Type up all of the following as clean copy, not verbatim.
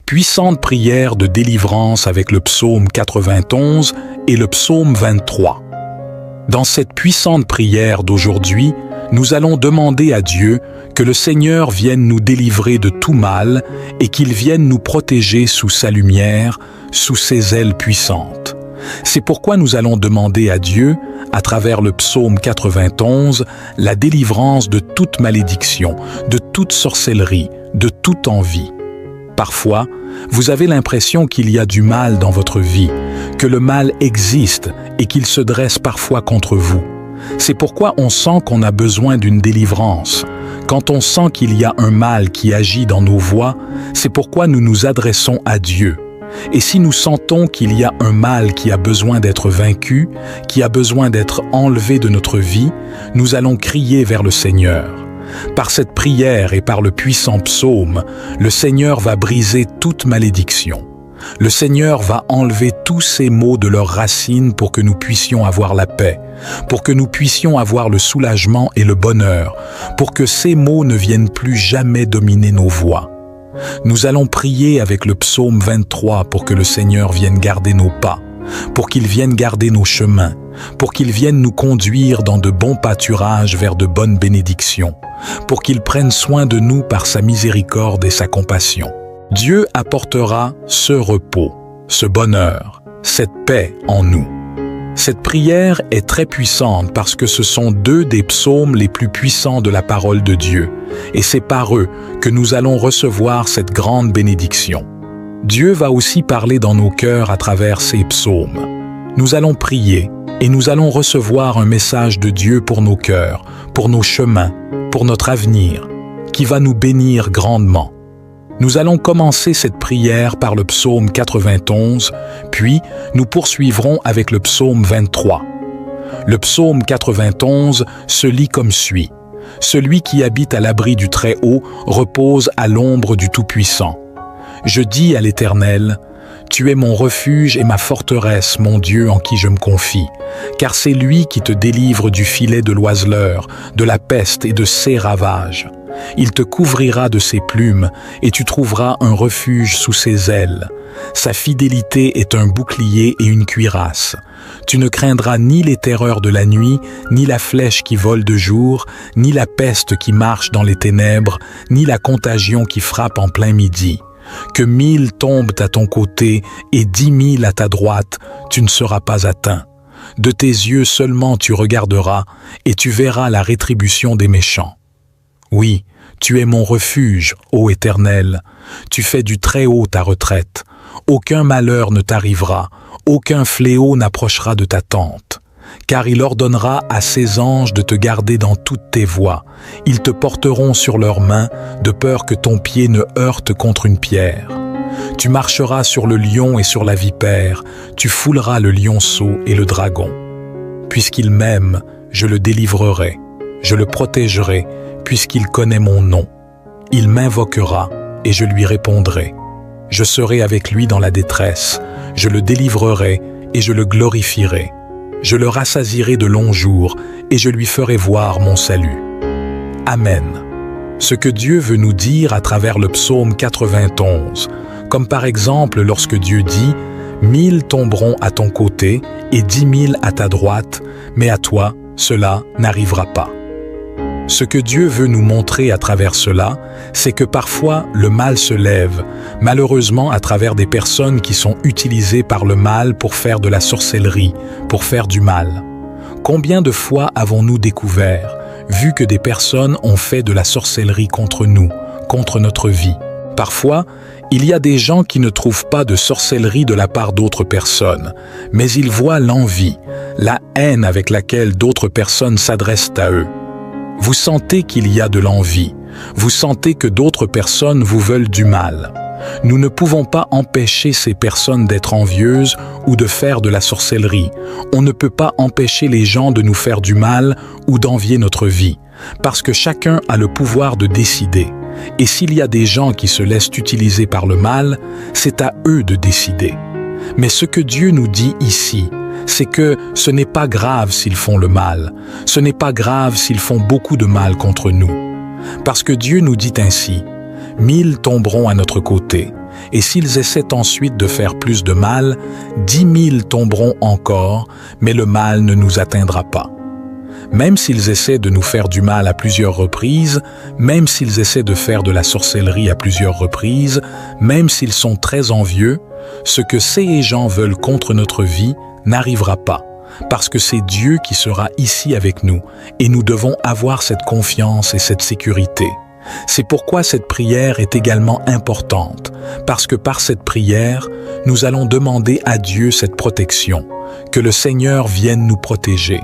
Puissante prière de délivrance avec le psaume 91 et le psaume 23. Dans cette puissante prière d'aujourd'hui, nous allons demander à Dieu que le Seigneur vienne nous délivrer de tout mal et qu'il vienne nous protéger sous sa lumière, sous ses ailes puissantes. C'est pourquoi nous allons demander à Dieu, à travers le psaume 91, la délivrance de toute malédiction, de toute sorcellerie, de toute envie. Parfois, vous avez l'impression qu'il y a du mal dans votre vie, que le mal existe et qu'il se dresse parfois contre vous. C'est pourquoi on sent qu'on a besoin d'une délivrance. Quand on sent qu'il y a un mal qui agit dans nos voies, c'est pourquoi nous nous adressons à Dieu. Et si nous sentons qu'il y a un mal qui a besoin d'être vaincu, qui a besoin d'être enlevé de notre vie, nous allons crier vers le Seigneur. Par cette prière et par le puissant psaume, le Seigneur va briser toute malédiction. Le Seigneur va enlever tous ces maux de leurs racines pour que nous puissions avoir la paix, pour que nous puissions avoir le soulagement et le bonheur, pour que ces maux ne viennent plus jamais dominer nos voies. Nous allons prier avec le psaume 23 pour que le Seigneur vienne garder nos pas, pour qu'il vienne garder nos chemins, pour qu'il vienne nous conduire dans de bons pâturages vers de bonnes bénédictions, pour qu'il prenne soin de nous par sa miséricorde et sa compassion. Dieu apportera ce repos, ce bonheur, cette paix en nous. Cette prière est très puissante parce que ce sont deux des psaumes les plus puissants de la parole de Dieu, et c'est par eux que nous allons recevoir cette grande bénédiction. Dieu va aussi parler dans nos cœurs à travers ces psaumes. Nous allons prier et nous allons recevoir un message de Dieu pour nos cœurs, pour nos chemins, pour notre avenir, qui va nous bénir grandement. Nous allons commencer cette prière par le psaume 91, puis nous poursuivrons avec le psaume 23. Le psaume 91 se lit comme suit. « Celui qui habite à l'abri du Très-Haut repose à l'ombre du Tout-Puissant. Je dis à l'Éternel, « Tu es mon refuge et ma forteresse, mon Dieu en qui je me confie, car c'est lui qui te délivre du filet de l'oiseleur, de la peste et de ses ravages. Il te couvrira de ses plumes et tu trouveras un refuge sous ses ailes. Sa fidélité est un bouclier et une cuirasse. Tu ne craindras ni les terreurs de la nuit, ni la flèche qui vole de jour, ni la peste qui marche dans les ténèbres, ni la contagion qui frappe en plein midi. Que 1000 tombent à ton côté et 10 000 à ta droite, tu ne seras pas atteint. De tes yeux seulement tu regarderas et tu verras la rétribution des méchants. Oui, tu es mon refuge, ô Éternel. Tu fais du Très-Haut ta retraite. Aucun malheur ne t'arrivera, aucun fléau n'approchera de ta tente. Car il ordonnera à ses anges de te garder dans toutes tes voies. Ils te porteront sur leurs mains, de peur que ton pied ne heurte contre une pierre. Tu marcheras sur le lion et sur la vipère, tu fouleras le lionceau et le dragon. Puisqu'il m'aime, je le délivrerai, je le protégerai, puisqu'il connaît mon nom. Il m'invoquera et je lui répondrai. Je serai avec lui dans la détresse, je le délivrerai et je le glorifierai. Je le rassasierai de longs jours et je lui ferai voir mon salut. Amen. Ce que Dieu veut nous dire à travers le psaume 91, comme par exemple lorsque Dieu dit « 1000 tomberont à ton côté et 10 000 à ta droite, mais à toi, cela n'arrivera pas. » Ce que Dieu veut nous montrer à travers cela, c'est que parfois le mal se lève, malheureusement à travers des personnes qui sont utilisées par le mal pour faire de la sorcellerie, pour faire du mal. Combien de fois avons-nous découvert, vu que des personnes ont fait de la sorcellerie contre nous, contre notre vie? Parfois, il y a des gens qui ne trouvent pas de sorcellerie de la part d'autres personnes, mais ils voient l'envie, la haine avec laquelle d'autres personnes s'adressent à eux. Vous sentez qu'il y a de l'envie. Vous sentez que d'autres personnes vous veulent du mal. Nous ne pouvons pas empêcher ces personnes d'être envieuses ou de faire de la sorcellerie. On ne peut pas empêcher les gens de nous faire du mal ou d'envier notre vie, parce que chacun a le pouvoir de décider. Et s'il y a des gens qui se laissent utiliser par le mal, c'est à eux de décider. Mais ce que Dieu nous dit ici, c'est que ce n'est pas grave s'ils font le mal, ce n'est pas grave s'ils font beaucoup de mal contre nous. Parce que Dieu nous dit ainsi, 1000 tomberont à notre côté et s'ils essaient ensuite de faire plus de mal, 10 000 tomberont encore, mais le mal ne nous atteindra pas. Même s'ils essaient de nous faire du mal à plusieurs reprises, même s'ils essaient de faire de la sorcellerie à plusieurs reprises, même s'ils sont très envieux, ce que ces gens veulent contre notre vie n'arrivera pas, parce que c'est Dieu qui sera ici avec nous, et nous devons avoir cette confiance et cette sécurité. C'est pourquoi cette prière est également importante, parce que par cette prière, nous allons demander à Dieu cette protection, que le Seigneur vienne nous protéger.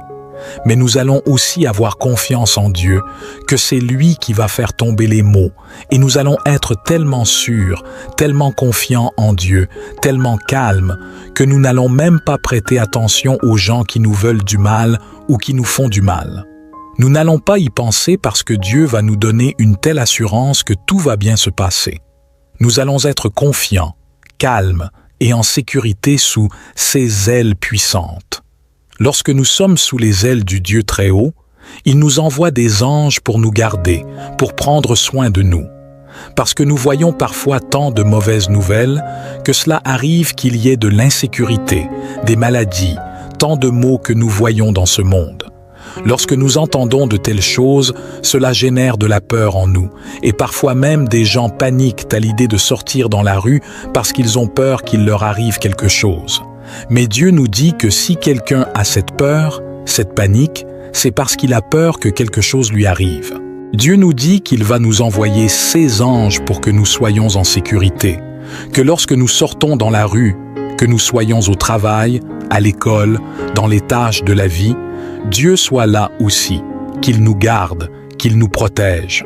Mais nous allons aussi avoir confiance en Dieu, que c'est lui qui va faire tomber les maux, et nous allons être tellement sûrs, tellement confiants en Dieu, tellement calmes, que nous n'allons même pas prêter attention aux gens qui nous veulent du mal ou qui nous font du mal. Nous n'allons pas y penser parce que Dieu va nous donner une telle assurance que tout va bien se passer. Nous allons être confiants, calmes et en sécurité sous ses ailes puissantes. Lorsque nous sommes sous les ailes du Dieu très haut, il nous envoie des anges pour nous garder, pour prendre soin de nous. Parce que nous voyons parfois tant de mauvaises nouvelles que cela arrive qu'il y ait de l'insécurité, des maladies, tant de maux que nous voyons dans ce monde. Lorsque nous entendons de telles choses, cela génère de la peur en nous, et parfois même des gens paniquent à l'idée de sortir dans la rue parce qu'ils ont peur qu'il leur arrive quelque chose. Mais Dieu nous dit que si quelqu'un a cette peur, cette panique, c'est parce qu'il a peur que quelque chose lui arrive. Dieu nous dit qu'il va nous envoyer ses anges pour que nous soyons en sécurité, que lorsque nous sortons dans la rue, que nous soyons au travail, à l'école, dans les tâches de la vie, Dieu soit là aussi, qu'il nous garde, qu'il nous protège.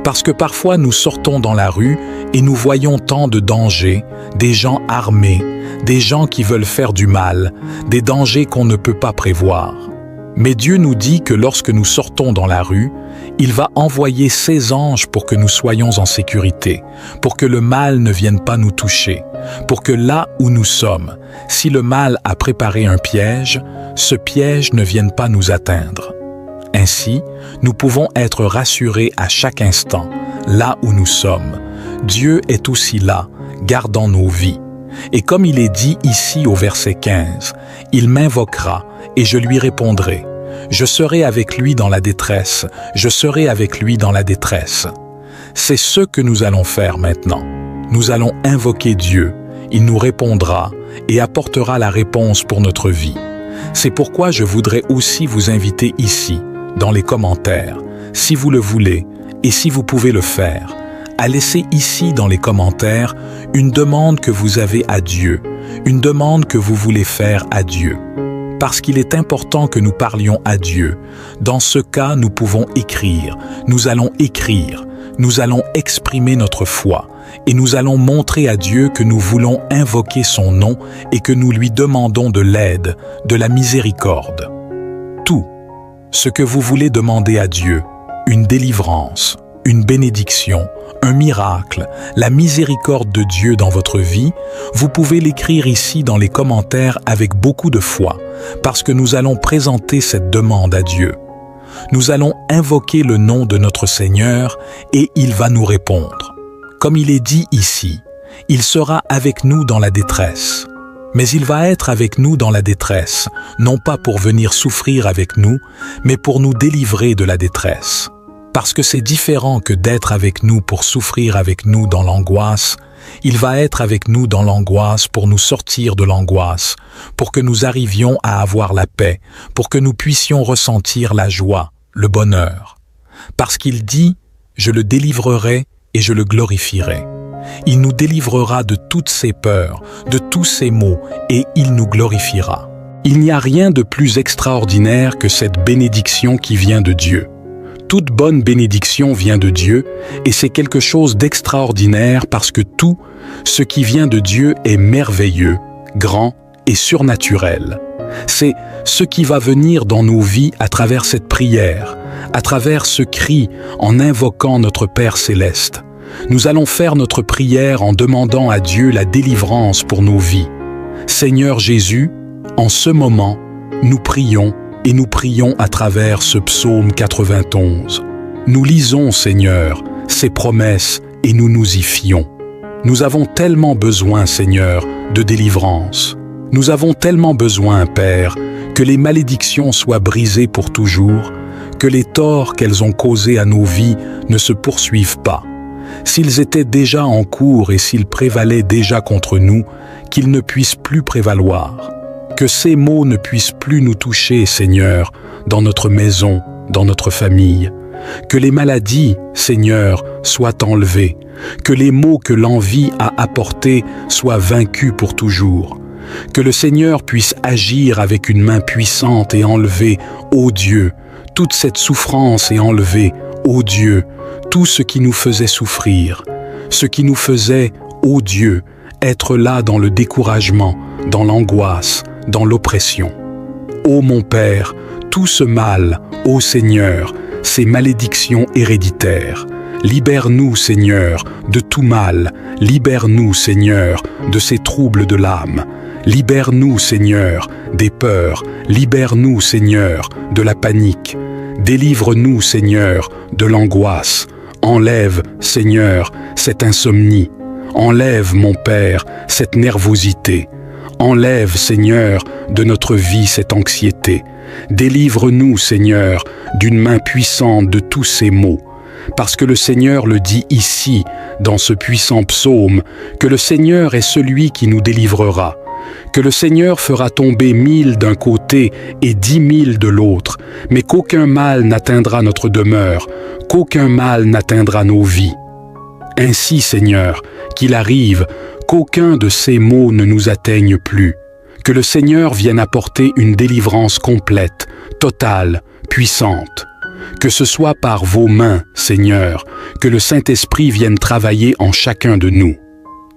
Parce que parfois nous sortons dans la rue et nous voyons tant de dangers, des gens armés, des gens qui veulent faire du mal, des dangers qu'on ne peut pas prévoir. Mais Dieu nous dit que lorsque nous sortons dans la rue, il va envoyer ses anges pour que nous soyons en sécurité, pour que le mal ne vienne pas nous toucher, pour que là où nous sommes, si le mal a préparé un piège, ce piège ne vienne pas nous atteindre. Ainsi, nous pouvons être rassurés à chaque instant, là où nous sommes. Dieu est aussi là, gardant nos vies. Et comme il est dit ici au verset 15, « Il m'invoquera et je lui répondrai. Je serai avec lui dans la détresse, je serai avec lui dans la détresse. » C'est ce que nous allons faire maintenant. Nous allons invoquer Dieu, il nous répondra et apportera la réponse pour notre vie. C'est pourquoi je voudrais aussi vous inviter ici, dans les commentaires, si vous le voulez et si vous pouvez le faire, à laisser ici dans les commentaires une demande que vous avez à Dieu, une demande que vous voulez faire à Dieu. Parce qu'il est important que nous parlions à Dieu. Dans ce cas, nous pouvons écrire, nous allons exprimer notre foi et nous allons montrer à Dieu que nous voulons invoquer son nom et que nous lui demandons de l'aide, de la miséricorde. Tout ce que vous voulez demander à Dieu, une délivrance, une bénédiction, un miracle, la miséricorde de Dieu dans votre vie, vous pouvez l'écrire ici dans les commentaires avec beaucoup de foi, parce que nous allons présenter cette demande à Dieu. Nous allons invoquer le nom de notre Seigneur et il va nous répondre. Comme il est dit ici, il sera avec nous dans la détresse. Mais il va être avec nous dans la détresse, non pas pour venir souffrir avec nous, mais pour nous délivrer de la détresse. Parce que c'est différent que d'être avec nous pour souffrir avec nous dans l'angoisse, il va être avec nous dans l'angoisse pour nous sortir de l'angoisse, pour que nous arrivions à avoir la paix, pour que nous puissions ressentir la joie, le bonheur. Parce qu'il dit « Je le délivrerai et je le glorifierai ». Il nous délivrera de toutes ses peurs, de tous ses maux, et il nous glorifiera. Il n'y a rien de plus extraordinaire que cette bénédiction qui vient de Dieu. Toute bonne bénédiction vient de Dieu, et c'est quelque chose d'extraordinaire parce que tout ce qui vient de Dieu est merveilleux, grand et surnaturel. C'est ce qui va venir dans nos vies à travers cette prière, à travers ce cri en invoquant notre Père céleste. Nous allons faire notre prière en demandant à Dieu la délivrance pour nos vies. Seigneur Jésus, en ce moment, nous prions et nous prions à travers ce psaume 91. Nous lisons, Seigneur, ces promesses et nous nous y fions. Nous avons tellement besoin, Seigneur, de délivrance. Nous avons tellement besoin, Père, que les malédictions soient brisées pour toujours, que les torts qu'elles ont causés à nos vies ne se poursuivent pas. S'ils étaient déjà en cours et s'ils prévalaient déjà contre nous, qu'ils ne puissent plus prévaloir. Que ces maux ne puissent plus nous toucher, Seigneur, dans notre maison, dans notre famille. Que les maladies, Seigneur, soient enlevées. Que les maux que l'envie a apportés soient vaincus pour toujours. Que le Seigneur puisse agir avec une main puissante et enlever, ô Dieu, toute cette souffrance et enlever, ô Dieu, tout ce qui nous faisait souffrir, ce qui nous faisait, ô Dieu, être là dans le découragement, dans l'angoisse, dans l'oppression. Ô mon Père, tout ce mal, ô Seigneur, ces malédictions héréditaires, libère-nous, Seigneur, de tout mal, libère-nous, Seigneur, de ces troubles de l'âme, libère-nous, Seigneur, des peurs, libère-nous, Seigneur, de la panique, délivre-nous, Seigneur, de l'angoisse, enlève, Seigneur, cette insomnie, enlève, mon Père, cette nervosité, enlève, Seigneur, de notre vie cette anxiété, délivre-nous, Seigneur, d'une main puissante de tous ces maux, parce que le Seigneur le dit ici, dans ce puissant psaume, que le Seigneur est celui qui nous délivrera, que le Seigneur fera tomber 1000 d'un côté et 10 000 de l'autre, mais qu'aucun mal n'atteindra notre demeure, qu'aucun mal n'atteindra nos vies. Ainsi, Seigneur, qu'il arrive qu'aucun de ces maux ne nous atteigne plus, que le Seigneur vienne apporter une délivrance complète, totale, puissante. Que ce soit par vos mains, Seigneur, que le Saint-Esprit vienne travailler en chacun de nous.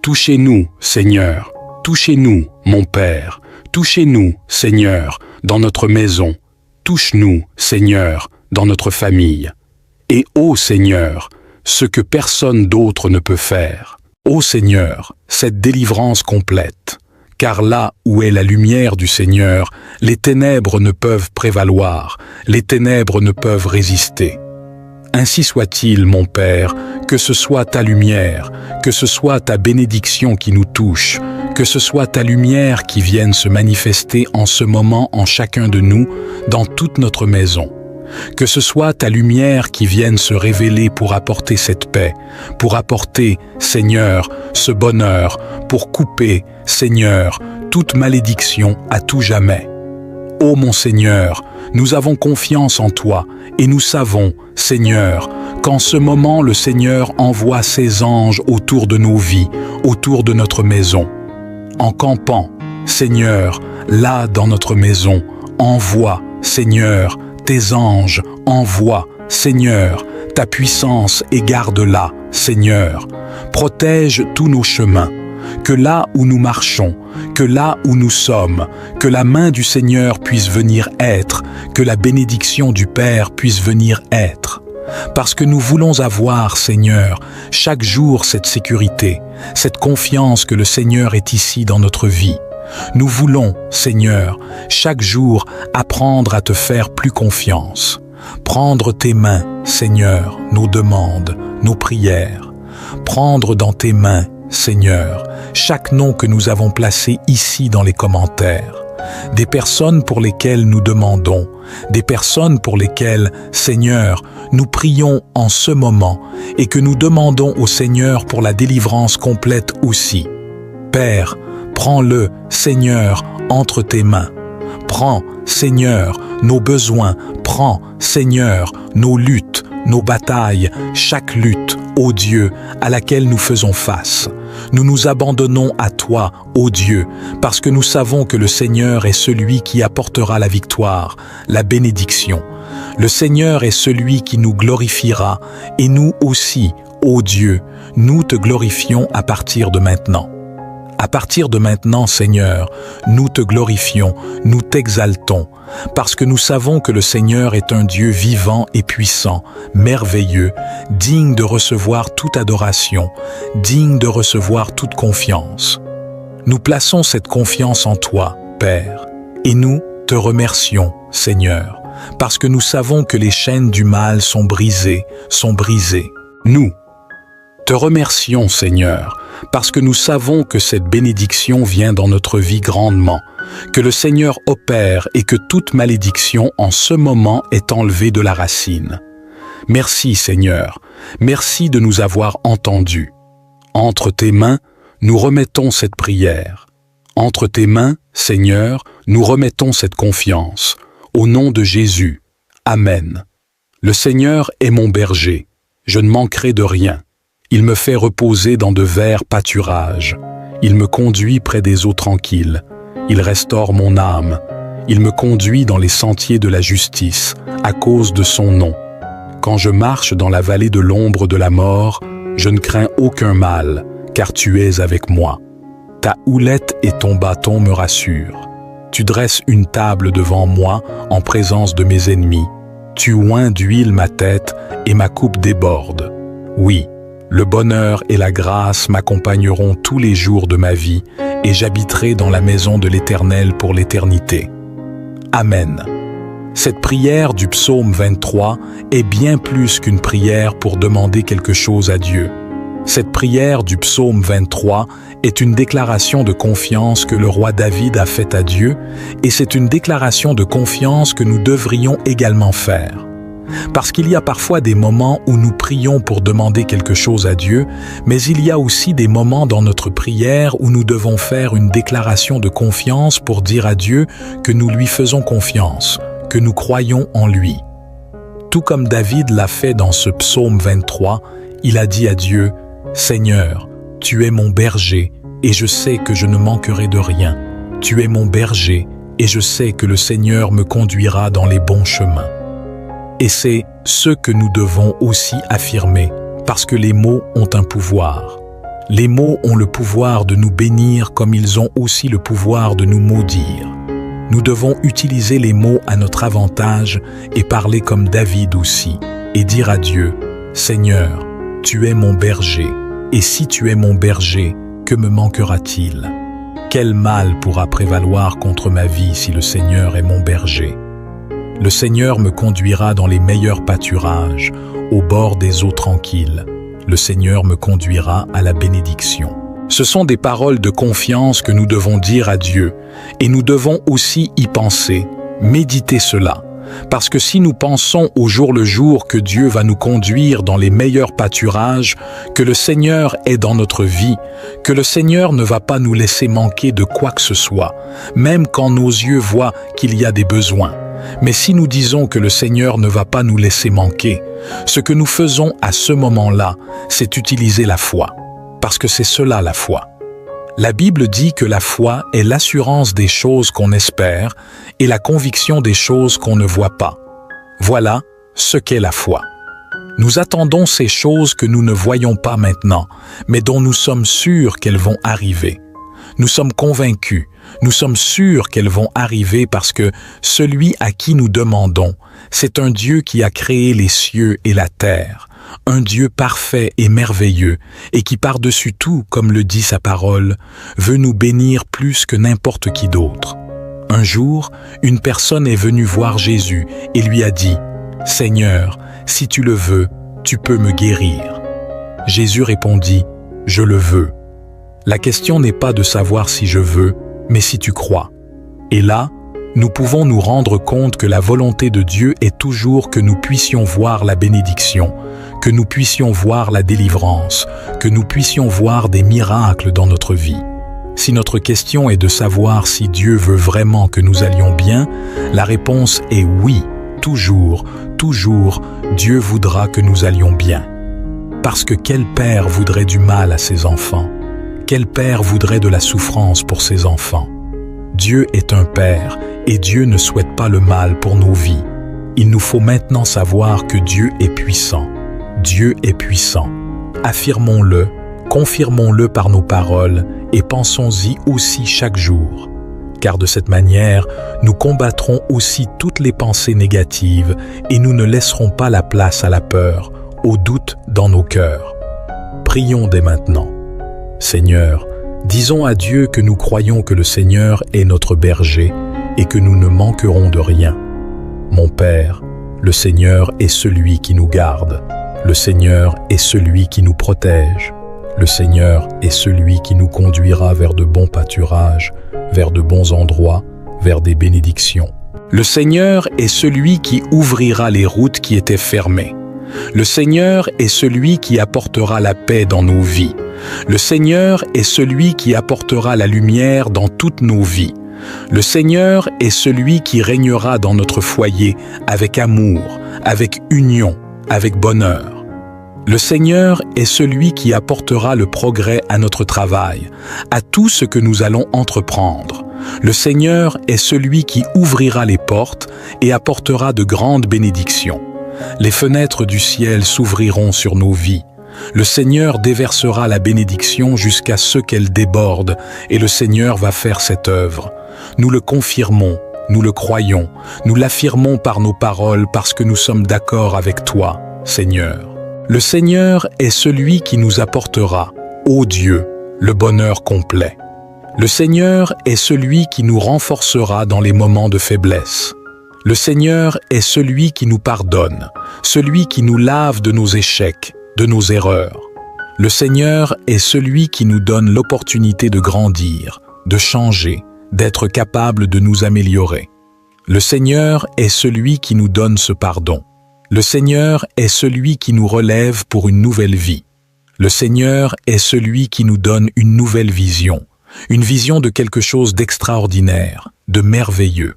Touchez-nous, Seigneur. Touchez-nous, mon Père, touchez-nous, Seigneur, dans notre maison, touche-nous, Seigneur, dans notre famille. Et ô Seigneur, ce que personne d'autre ne peut faire. Ô Seigneur, cette délivrance complète, car là où est la lumière du Seigneur, les ténèbres ne peuvent prévaloir, les ténèbres ne peuvent résister. Ainsi soit-il, mon Père, que ce soit ta lumière, que ce soit ta bénédiction qui nous touche, que ce soit ta lumière qui vienne se manifester en ce moment en chacun de nous, dans toute notre maison. Que ce soit ta lumière qui vienne se révéler pour apporter cette paix, pour apporter, Seigneur, ce bonheur, pour couper, Seigneur, toute malédiction à tout jamais. Ô mon Seigneur, nous avons confiance en toi et nous savons, Seigneur, qu'en ce moment le Seigneur envoie ses anges autour de nos vies, autour de notre maison. En campant, Seigneur, là dans notre maison, envoie, Seigneur, tes anges, envoie, Seigneur, ta puissance et garde-la, Seigneur. Protège tous nos chemins, que là où nous marchons, que là où nous sommes, que la main du Seigneur puisse venir être, que la bénédiction du Père puisse venir être. Parce que nous voulons avoir, Seigneur, chaque jour cette sécurité, cette confiance que le Seigneur est ici dans notre vie. Nous voulons, Seigneur, chaque jour apprendre à te faire plus confiance. Prendre tes mains, Seigneur, nos demandes, nos prières. Prendre dans tes mains, Seigneur, chaque nom que nous avons placé ici dans les commentaires. Des personnes pour lesquelles nous demandons, des personnes pour lesquelles, Seigneur, nous prions en ce moment et que nous demandons au Seigneur pour la délivrance complète aussi. Père, prends-le, Seigneur, entre tes mains. Prends, Seigneur, nos besoins. Prends, Seigneur, nos luttes, nos batailles, chaque lutte, ô Dieu, à laquelle nous faisons face. Nous nous abandonnons à toi, ô Dieu, parce que nous savons que le Seigneur est celui qui apportera la victoire, la bénédiction. Le Seigneur est celui qui nous glorifiera, et nous aussi, ô Dieu, nous te glorifions à partir de maintenant. À partir de maintenant, Seigneur, nous te glorifions, nous t'exaltons, parce que nous savons que le Seigneur est un Dieu vivant et puissant, merveilleux, digne de recevoir toute adoration, digne de recevoir toute confiance. Nous plaçons cette confiance en toi, Père, et nous te remercions, Seigneur, parce que nous savons que les chaînes du mal sont brisées, Nous, Te remercions, Seigneur, parce que nous savons que cette bénédiction vient dans notre vie grandement, que le Seigneur opère et que toute malédiction en ce moment est enlevée de la racine. Merci, Seigneur, merci de nous avoir entendus. Entre tes mains, nous remettons cette prière. Entre tes mains, Seigneur, nous remettons cette confiance. Au nom de Jésus. Amen. Le Seigneur est mon berger. Je ne manquerai de rien. Il me fait reposer dans de verts pâturages. Il me conduit près des eaux tranquilles. Il restaure mon âme. Il me conduit dans les sentiers de la justice, à cause de son nom. Quand je marche dans la vallée de l'ombre de la mort, je ne crains aucun mal, car tu es avec moi. Ta houlette et ton bâton me rassurent. Tu dresses une table devant moi en présence de mes ennemis. Tu oins d'huile ma tête et ma coupe déborde. Oui, le bonheur et la grâce m'accompagneront tous les jours de ma vie et j'habiterai dans la maison de l'Éternel pour l'éternité. Amen. Cette prière du psaume 23 est bien plus qu'une prière pour demander quelque chose à Dieu. Cette prière du psaume 23 est une déclaration de confiance que le roi David a faite à Dieu et c'est une déclaration de confiance que nous devrions également faire. Parce qu'il y a parfois des moments où nous prions pour demander quelque chose à Dieu, mais il y a aussi des moments dans notre prière où nous devons faire une déclaration de confiance pour dire à Dieu que nous lui faisons confiance, que nous croyons en lui. Tout comme David l'a fait dans ce psaume 23, il a dit à Dieu, « Seigneur, tu es mon berger et je sais que je ne manquerai de rien. Tu es mon berger et je sais que le Seigneur me conduira dans les bons chemins. » Et c'est ce que nous devons aussi affirmer, parce que les mots ont un pouvoir. Les mots ont le pouvoir de nous bénir comme ils ont aussi le pouvoir de nous maudire. Nous devons utiliser les mots à notre avantage et parler comme David aussi, et dire à Dieu, « Seigneur, tu es mon berger, et si tu es mon berger, que me manquera-t-il? Quel mal pourra prévaloir contre ma vie si le Seigneur est mon berger? Le Seigneur me conduira dans les meilleurs pâturages, au bord des eaux tranquilles. Le Seigneur me conduira à la bénédiction. » Ce sont des paroles de confiance que nous devons dire à Dieu, et nous devons aussi y penser, méditer cela. Parce que si nous pensons au jour le jour que Dieu va nous conduire dans les meilleurs pâturages, que le Seigneur est dans notre vie, que le Seigneur ne va pas nous laisser manquer de quoi que ce soit, même quand nos yeux voient qu'il y a des besoins. Mais si nous disons que le Seigneur ne va pas nous laisser manquer, ce que nous faisons à ce moment-là, c'est utiliser la foi. Parce que c'est cela la foi. La Bible dit que la foi est l'assurance des choses qu'on espère et la conviction des choses qu'on ne voit pas. Voilà ce qu'est la foi. Nous attendons ces choses que nous ne voyons pas maintenant, mais dont nous sommes sûrs qu'elles vont arriver. Nous sommes convaincus, nous sommes sûrs qu'elles vont arriver parce que celui à qui nous demandons, c'est un Dieu qui a créé les cieux et la terre, un Dieu parfait et merveilleux, et qui par-dessus tout, comme le dit sa parole, veut nous bénir plus que n'importe qui d'autre. Un jour, une personne est venue voir Jésus et lui a dit, « Seigneur, si tu le veux, tu peux me guérir. » Jésus répondit, « Je le veux. » La question n'est pas de savoir si je veux, mais si tu crois. Et là, nous pouvons nous rendre compte que la volonté de Dieu est toujours que nous puissions voir la bénédiction, que nous puissions voir la délivrance, que nous puissions voir des miracles dans notre vie. Si notre question est de savoir si Dieu veut vraiment que nous allions bien, la réponse est oui, toujours, toujours, Dieu voudra que nous allions bien. Parce que quel père voudrait du mal à ses enfants? Quel père voudrait de la souffrance pour ses enfants? Dieu est un père et Dieu ne souhaite pas le mal pour nos vies. Il nous faut maintenant savoir que Dieu est puissant. Dieu est puissant. Affirmons-le, confirmons-le par nos paroles et pensons-y aussi chaque jour. Car de cette manière, nous combattrons aussi toutes les pensées négatives et nous ne laisserons pas la place à la peur, au doute dans nos cœurs. Prions dès maintenant. Seigneur, disons à Dieu que nous croyons que le Seigneur est notre berger et que nous ne manquerons de rien. Mon Père, le Seigneur est celui qui nous garde. Le Seigneur est celui qui nous protège. Le Seigneur est celui qui nous conduira vers de bons pâturages, vers de bons endroits, vers des bénédictions. Le Seigneur est celui qui ouvrira les routes qui étaient fermées. Le Seigneur est celui qui apportera la paix dans nos vies. Le Seigneur est celui qui apportera la lumière dans toutes nos vies. Le Seigneur est celui qui régnera dans notre foyer avec amour, avec union, avec bonheur. Le Seigneur est celui qui apportera le progrès à notre travail, à tout ce que nous allons entreprendre. Le Seigneur est celui qui ouvrira les portes et apportera de grandes bénédictions. Les fenêtres du ciel s'ouvriront sur nos vies. Le Seigneur déversera la bénédiction jusqu'à ce qu'elle déborde, et le Seigneur va faire cette œuvre. Nous le confirmons, nous le croyons, nous l'affirmons par nos paroles parce que nous sommes d'accord avec toi, Seigneur. Le Seigneur est celui qui nous apportera, ô Dieu, le bonheur complet. Le Seigneur est celui qui nous renforcera dans les moments de faiblesse. Le Seigneur est celui qui nous pardonne, celui qui nous lave de nos échecs, de nos erreurs. Le Seigneur est celui qui nous donne l'opportunité de grandir, de changer, d'être capable de nous améliorer. Le Seigneur est celui qui nous donne ce pardon. Le Seigneur est celui qui nous relève pour une nouvelle vie. Le Seigneur est celui qui nous donne une nouvelle vision, une vision de quelque chose d'extraordinaire, de merveilleux.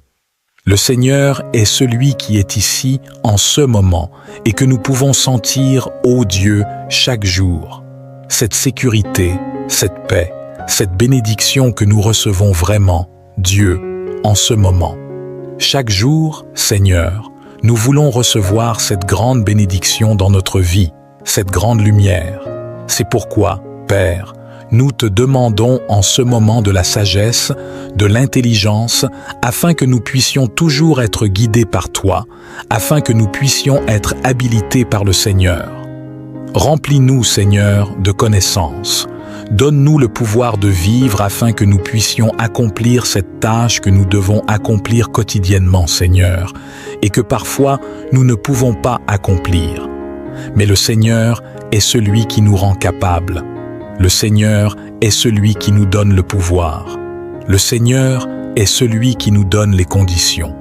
Le Seigneur est celui qui est ici en ce moment et que nous pouvons sentir, ô Dieu, chaque jour. Cette sécurité, cette paix, cette bénédiction que nous recevons vraiment, Dieu, en ce moment. Chaque jour, Seigneur, nous voulons recevoir cette grande bénédiction dans notre vie, cette grande lumière. C'est pourquoi, Père, nous te demandons en ce moment de la sagesse, de l'intelligence, afin que nous puissions toujours être guidés par toi, afin que nous puissions être habilités par le Seigneur. Remplis-nous, Seigneur, de connaissances. Donne-nous le pouvoir de vivre afin que nous puissions accomplir cette tâche que nous devons accomplir quotidiennement, Seigneur, et que parfois nous ne pouvons pas accomplir. Mais le Seigneur est celui qui nous rend capables. Le Seigneur est celui qui nous donne le pouvoir. Le Seigneur est celui qui nous donne les conditions.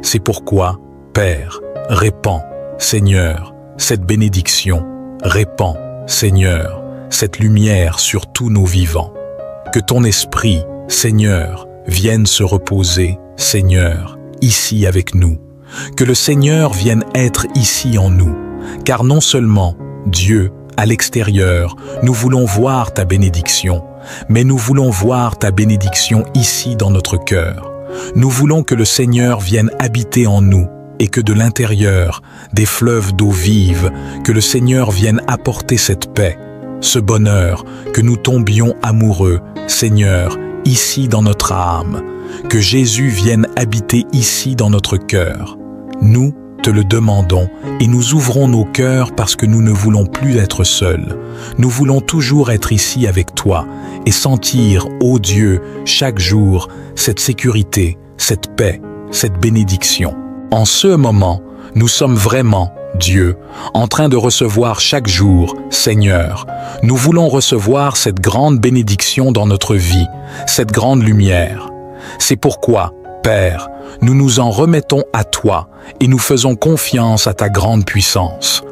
C'est pourquoi, Père, répands, Seigneur, cette bénédiction, répands, Seigneur, cette lumière sur tous nos vivants. Que ton esprit, Seigneur, vienne se reposer, Seigneur, ici avec nous. Que le Seigneur vienne être ici en nous, car non seulement Dieu, à l'extérieur, nous voulons voir ta bénédiction, mais nous voulons voir ta bénédiction ici dans notre cœur. Nous voulons que le Seigneur vienne habiter en nous et que de l'intérieur, des fleuves d'eau vive, que le Seigneur vienne apporter cette paix, ce bonheur, que nous tombions amoureux, Seigneur, ici dans notre âme, que Jésus vienne habiter ici dans notre cœur. Nous te le demandons et nous ouvrons nos cœurs parce que nous ne voulons plus être seuls. Nous voulons toujours être ici avec toi et sentir, ô Dieu, chaque jour, cette sécurité, cette paix, cette bénédiction. En ce moment, nous sommes vraiment, Dieu, en train de recevoir chaque jour, Seigneur. Nous voulons recevoir cette grande bénédiction dans notre vie, cette grande lumière. C'est pourquoi, Père, nous nous en remettons à toi et nous faisons confiance à ta grande puissance.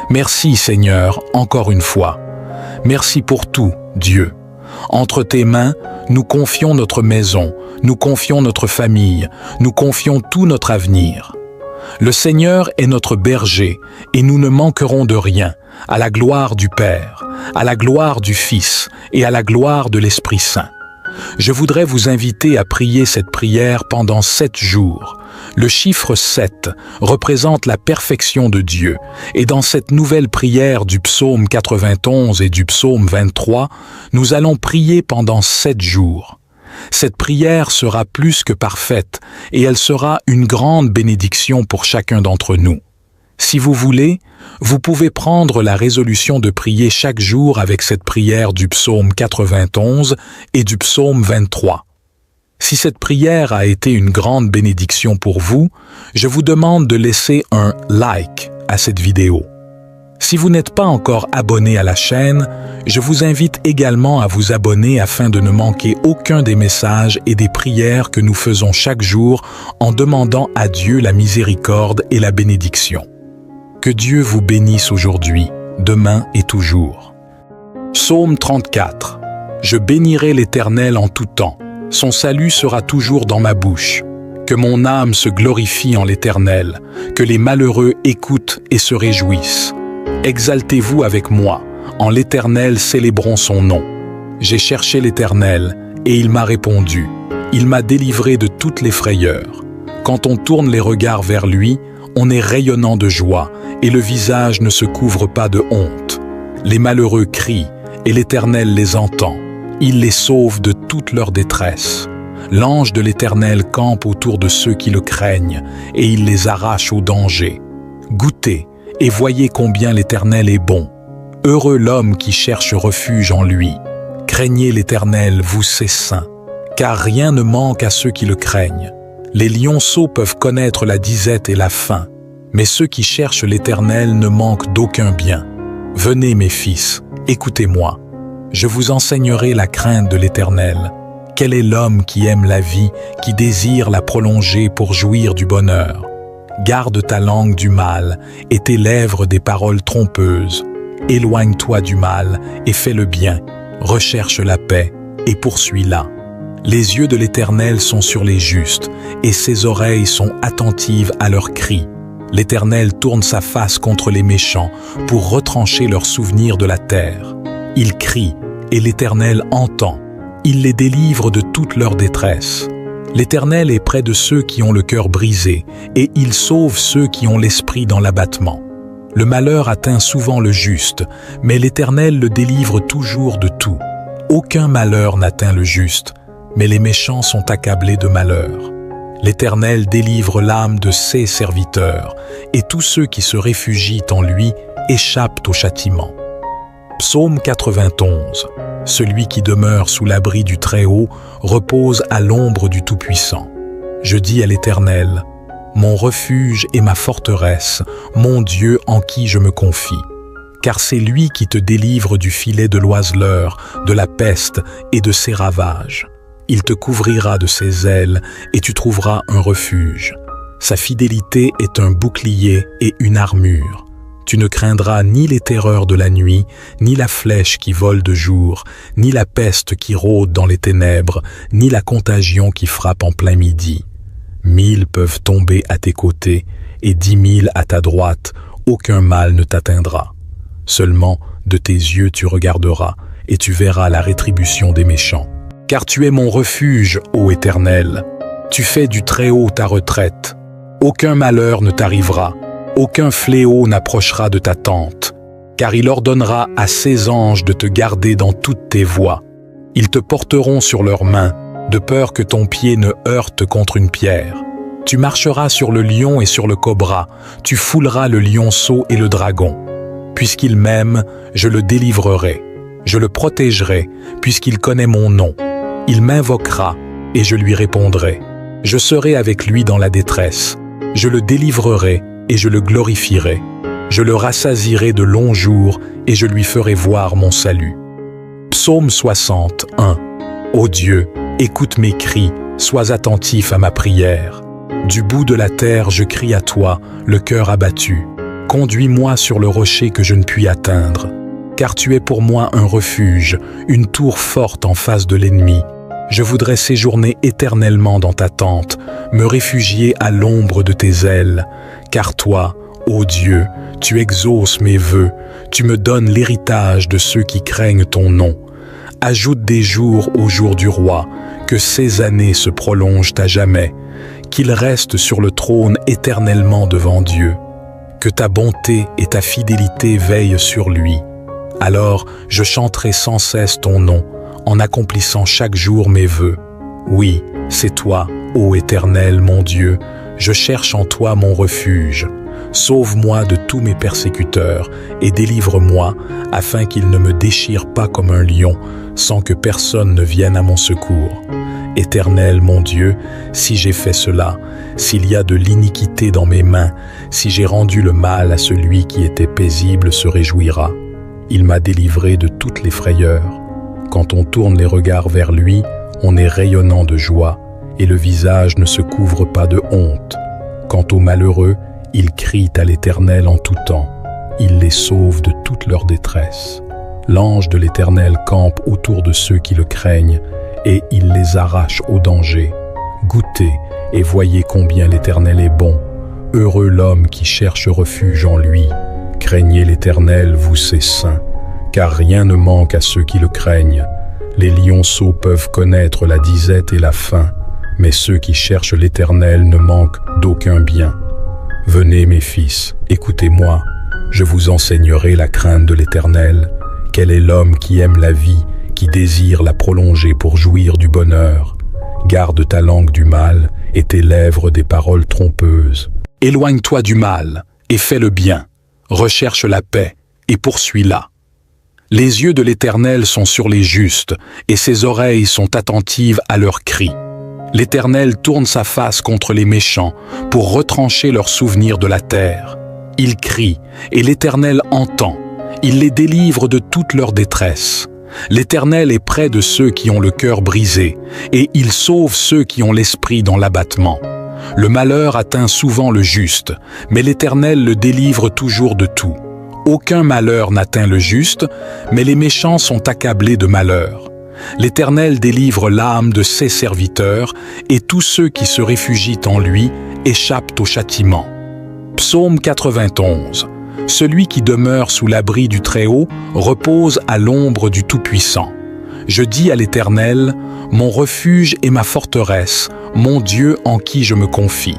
Merci, Seigneur, encore une fois. Merci pour tout, Dieu. Entre tes mains, nous confions notre maison, nous confions notre famille, nous confions tout notre avenir. Le Seigneur est notre berger et nous ne manquerons de rien, à la gloire du Père, à la gloire du Fils et à la gloire de l'Esprit Saint. Je voudrais vous inviter à prier cette prière pendant 7 jours. Le chiffre 7 représente la perfection de Dieu, et dans cette nouvelle prière du psaume 91 et du psaume 23, nous allons prier pendant 7 jours. Cette prière sera plus que parfaite, et elle sera une grande bénédiction pour chacun d'entre nous. Si vous voulez, vous pouvez prendre la résolution de prier chaque jour avec cette prière du psaume 91 et du psaume 23. Si cette prière a été une grande bénédiction pour vous, je vous demande de laisser un like à cette vidéo. Si vous n'êtes pas encore abonné à la chaîne, je vous invite également à vous abonner afin de ne manquer aucun des messages et des prières que nous faisons chaque jour en demandant à Dieu la miséricorde et la bénédiction. Que Dieu vous bénisse aujourd'hui, demain et toujours. Psaume 34. Je bénirai l'Éternel en tout temps. Son salut sera toujours dans ma bouche. Que mon âme se glorifie en l'Éternel, que les malheureux écoutent et se réjouissent. Exaltez-vous avec moi, en l'Éternel célébrons son nom. J'ai cherché l'Éternel, et il m'a répondu. Il m'a délivré de toutes les frayeurs. Quand on tourne les regards vers lui, on est rayonnant de joie, et le visage ne se couvre pas de honte. Les malheureux crient, et l'Éternel les entend. Il les sauve de toute leur détresse. L'ange de l'Éternel campe autour de ceux qui le craignent, et il les arrache au danger. Goûtez, et voyez combien l'Éternel est bon. Heureux l'homme qui cherche refuge en lui. Craignez l'Éternel, vous ses saints, car rien ne manque à ceux qui le craignent. Les lionceaux peuvent connaître la disette et la faim, mais ceux qui cherchent l'Éternel ne manquent d'aucun bien. Venez mes fils, écoutez-moi. Je vous enseignerai la crainte de l'Éternel. Quel est l'homme qui aime la vie, qui désire la prolonger pour jouir du bonheur? Garde ta langue du mal et tes lèvres des paroles trompeuses. Éloigne-toi du mal et fais le bien. Recherche la paix et poursuis-la. Les yeux de l'Éternel sont sur les justes et ses oreilles sont attentives à leurs cris. L'Éternel tourne sa face contre les méchants pour retrancher leurs souvenirs de la terre. Ils crient et l'Éternel entend. Il les délivre de toute leur détresse. L'Éternel est près de ceux qui ont le cœur brisé, et il sauve ceux qui ont l'esprit dans l'abattement. Le malheur atteint souvent le juste, mais l'Éternel le délivre toujours de tout. Aucun malheur n'atteint le juste, mais les méchants sont accablés de malheur. L'Éternel délivre l'âme de ses serviteurs, et tous ceux qui se réfugient en lui échappent au châtiment. Psaume 91. Celui qui demeure sous l'abri du Très-Haut repose à l'ombre du Tout-Puissant. Je dis à l'Éternel, mon refuge et ma forteresse, mon Dieu en qui je me confie. Car c'est lui qui te délivre du filet de l'oiseleur, de la peste et de ses ravages. Il te couvrira de ses ailes et tu trouveras un refuge. Sa fidélité est un bouclier et une armure. Tu ne craindras ni les terreurs de la nuit, ni la flèche qui vole de jour, ni la peste qui rôde dans les ténèbres, ni la contagion qui frappe en plein midi. 1000 peuvent tomber à tes côtés et 10 000 à ta droite, aucun mal ne t'atteindra. Seulement, de tes yeux tu regarderas et tu verras la rétribution des méchants. Car tu es mon refuge, ô Éternel. Tu fais du Très-Haut ta retraite. Aucun malheur ne t'arrivera. Aucun fléau n'approchera de ta tente, car il ordonnera à ses anges de te garder dans toutes tes voies. Ils te porteront sur leurs mains, de peur que ton pied ne heurte contre une pierre. Tu marcheras sur le lion et sur le cobra, tu fouleras le lionceau et le dragon. Puisqu'il m'aime, je le délivrerai. Je le protégerai, puisqu'il connaît mon nom. Il m'invoquera, et je lui répondrai. Je serai avec lui dans la détresse. Je le délivrerai, et je le glorifierai. Je le rassasierai de longs jours, et je lui ferai voir mon salut. Psaume 61. Ô Dieu, écoute mes cris, sois attentif à ma prière. Du bout de la terre, je crie à toi, le cœur abattu. Conduis-moi sur le rocher que je ne puis atteindre. Car tu es pour moi un refuge, une tour forte en face de l'ennemi. Je voudrais séjourner éternellement dans ta tente, me réfugier à l'ombre de tes ailes. Car toi, ô Dieu, tu exauces mes vœux, tu me donnes l'héritage de ceux qui craignent ton nom. Ajoute des jours au jour du roi, que ces années se prolongent à jamais, qu'il reste sur le trône éternellement devant Dieu. Que ta bonté et ta fidélité veillent sur lui. Alors je chanterai sans cesse ton nom, en accomplissant chaque jour mes vœux. Oui, c'est toi, ô Éternel, mon Dieu, je cherche en toi mon refuge. Sauve-moi de tous mes persécuteurs et délivre-moi, afin qu'ils ne me déchirent pas comme un lion, sans que personne ne vienne à mon secours. Éternel mon Dieu, si j'ai fait cela, s'il y a de l'iniquité dans mes mains, si j'ai rendu le mal à celui qui était paisible se réjouira. Il m'a délivré de toutes les frayeurs. Quand on tourne les regards vers lui, on est rayonnant de joie, et le visage ne se couvre pas de honte. Quant aux malheureux, ils crient à l'Éternel en tout temps. Il les sauve de toute leur détresse. L'ange de l'Éternel campe autour de ceux qui le craignent, et il les arrache au danger. Goûtez et voyez combien l'Éternel est bon. Heureux l'homme qui cherche refuge en lui. Craignez l'Éternel, vous ses saints, car rien ne manque à ceux qui le craignent. Les lionceaux peuvent connaître la disette et la faim, mais ceux qui cherchent l'Éternel ne manquent d'aucun bien. Venez mes fils, écoutez-moi, je vous enseignerai la crainte de l'Éternel. Quel est l'homme qui aime la vie, qui désire la prolonger pour jouir du bonheur? Garde ta langue du mal et tes lèvres des paroles trompeuses. Éloigne-toi du mal et fais le bien. Recherche la paix et poursuis-la. Les yeux de l'Éternel sont sur les justes et ses oreilles sont attentives à leurs cris. L'Éternel tourne sa face contre les méchants pour retrancher leurs souvenirs de la terre. Ils crient et l'Éternel entend. Il les délivre de toute leur détresse. L'Éternel est près de ceux qui ont le cœur brisé, et il sauve ceux qui ont l'esprit dans l'abattement. Le malheur atteint souvent le juste, mais l'Éternel le délivre toujours de tout. Aucun malheur n'atteint le juste, mais les méchants sont accablés de malheur. L'Éternel délivre l'âme de ses serviteurs, et tous ceux qui se réfugient en lui échappent au châtiment. Psaume 91. Celui qui demeure sous l'abri du Très-Haut repose à l'ombre du Tout-Puissant. Je dis à l'Éternel, mon refuge et ma forteresse, mon Dieu en qui je me confie.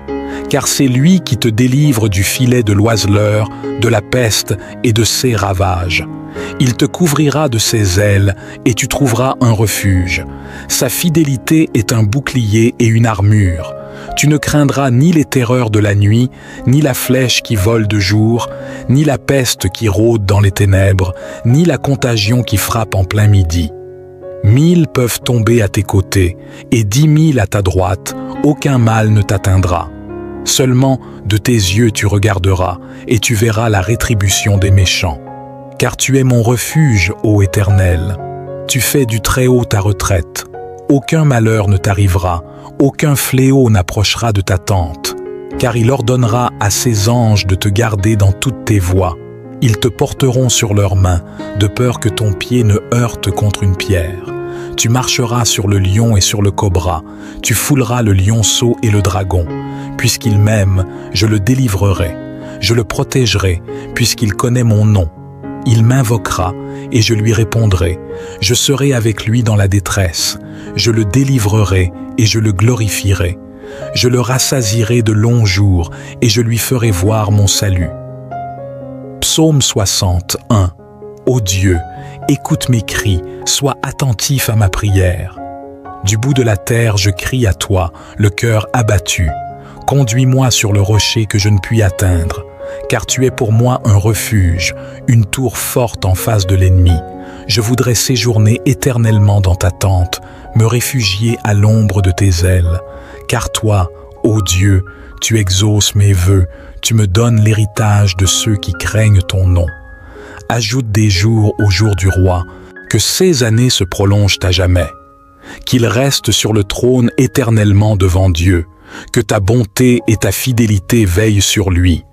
Car c'est lui qui te délivre du filet de l'oiseleur, de la peste et de ses ravages. Il te couvrira de ses ailes et tu trouveras un refuge. Sa fidélité est un bouclier et une armure. Tu ne craindras ni les terreurs de la nuit, ni la flèche qui vole de jour, ni la peste qui rôde dans les ténèbres, ni la contagion qui frappe en plein midi. 1000 peuvent tomber à tes côtés, et 10 000 à ta droite, aucun mal ne t'atteindra. Seulement de tes yeux tu regarderas, et tu verras la rétribution des méchants. Car tu es mon refuge, ô Éternel. Tu fais du Très-Haut ta retraite. Aucun malheur ne t'arrivera, aucun fléau n'approchera de ta tente, car il ordonnera à ses anges de te garder dans toutes tes voies. Ils te porteront sur leurs mains, de peur que ton pied ne heurte contre une pierre. Tu marcheras sur le lion et sur le cobra, tu fouleras le lionceau et le dragon. Puisqu'il m'aime, je le délivrerai, je le protégerai, puisqu'il connaît mon nom. Il m'invoquera, et je lui répondrai. Je serai avec lui dans la détresse. Je le délivrerai, et je le glorifierai. Je le rassasierai de longs jours, et je lui ferai voir mon salut. Psaume 61. Ô Dieu, écoute mes cris, sois attentif à ma prière. Du bout de la terre, je crie à toi, le cœur abattu. Conduis-moi sur le rocher que je ne puis atteindre. Car tu es pour moi un refuge, une tour forte en face de l'ennemi. Je voudrais séjourner éternellement dans ta tente, me réfugier à l'ombre de tes ailes. Car toi, ô Dieu, tu exauces mes vœux, tu me donnes l'héritage de ceux qui craignent ton nom. Ajoute des jours au jour du roi, que ces années se prolongent à jamais. Qu'il reste sur le trône éternellement devant Dieu, que ta bonté et ta fidélité veillent sur lui.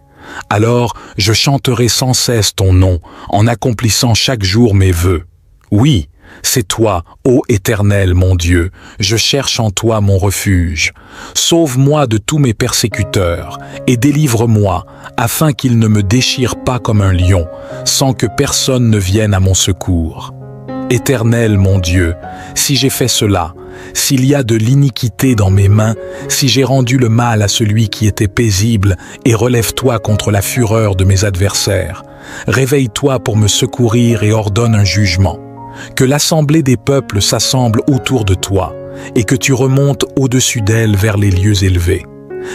Alors je chanterai sans cesse ton nom, en accomplissant chaque jour mes vœux. Oui, c'est toi, ô Éternel, mon Dieu, je cherche en toi mon refuge. Sauve-moi de tous mes persécuteurs, et délivre-moi, afin qu'ils ne me déchirent pas comme un lion, sans que personne ne vienne à mon secours. Éternel, mon Dieu, si j'ai fait cela, s'il y a de l'iniquité dans mes mains, si j'ai rendu le mal à celui qui était paisible, et relève-toi contre la fureur de mes adversaires. Réveille-toi pour me secourir et ordonne un jugement. Que l'assemblée des peuples s'assemble autour de toi, et que tu remontes au-dessus d'elle vers les lieux élevés.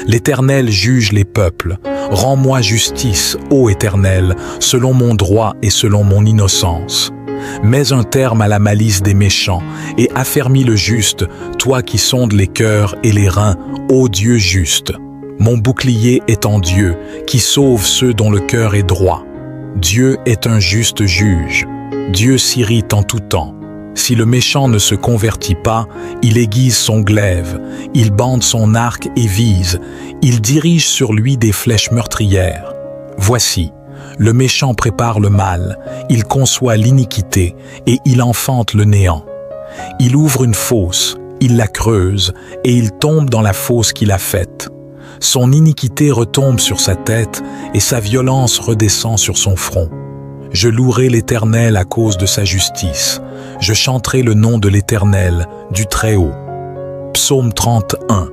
L'Éternel juge les peuples. Rends-moi justice, ô Éternel, selon mon droit et selon mon innocence. Mets un terme à la malice des méchants et affermis le juste, toi qui sondes les cœurs et les reins, ô Dieu juste. Mon bouclier est en Dieu, qui sauve ceux dont le cœur est droit. Dieu est un juste juge. Dieu s'irrite en tout temps. Si le méchant ne se convertit pas, il aiguise son glaive, il bande son arc et vise, il dirige sur lui des flèches meurtrières. Voici, le méchant prépare le mal, il conçoit l'iniquité et il enfante le néant. Il ouvre une fosse, il la creuse et il tombe dans la fosse qu'il a faite. Son iniquité retombe sur sa tête et sa violence redescend sur son front. Je louerai l'Éternel à cause de sa justice. Je chanterai le nom de l'Éternel, du Très-Haut. Psaume 31.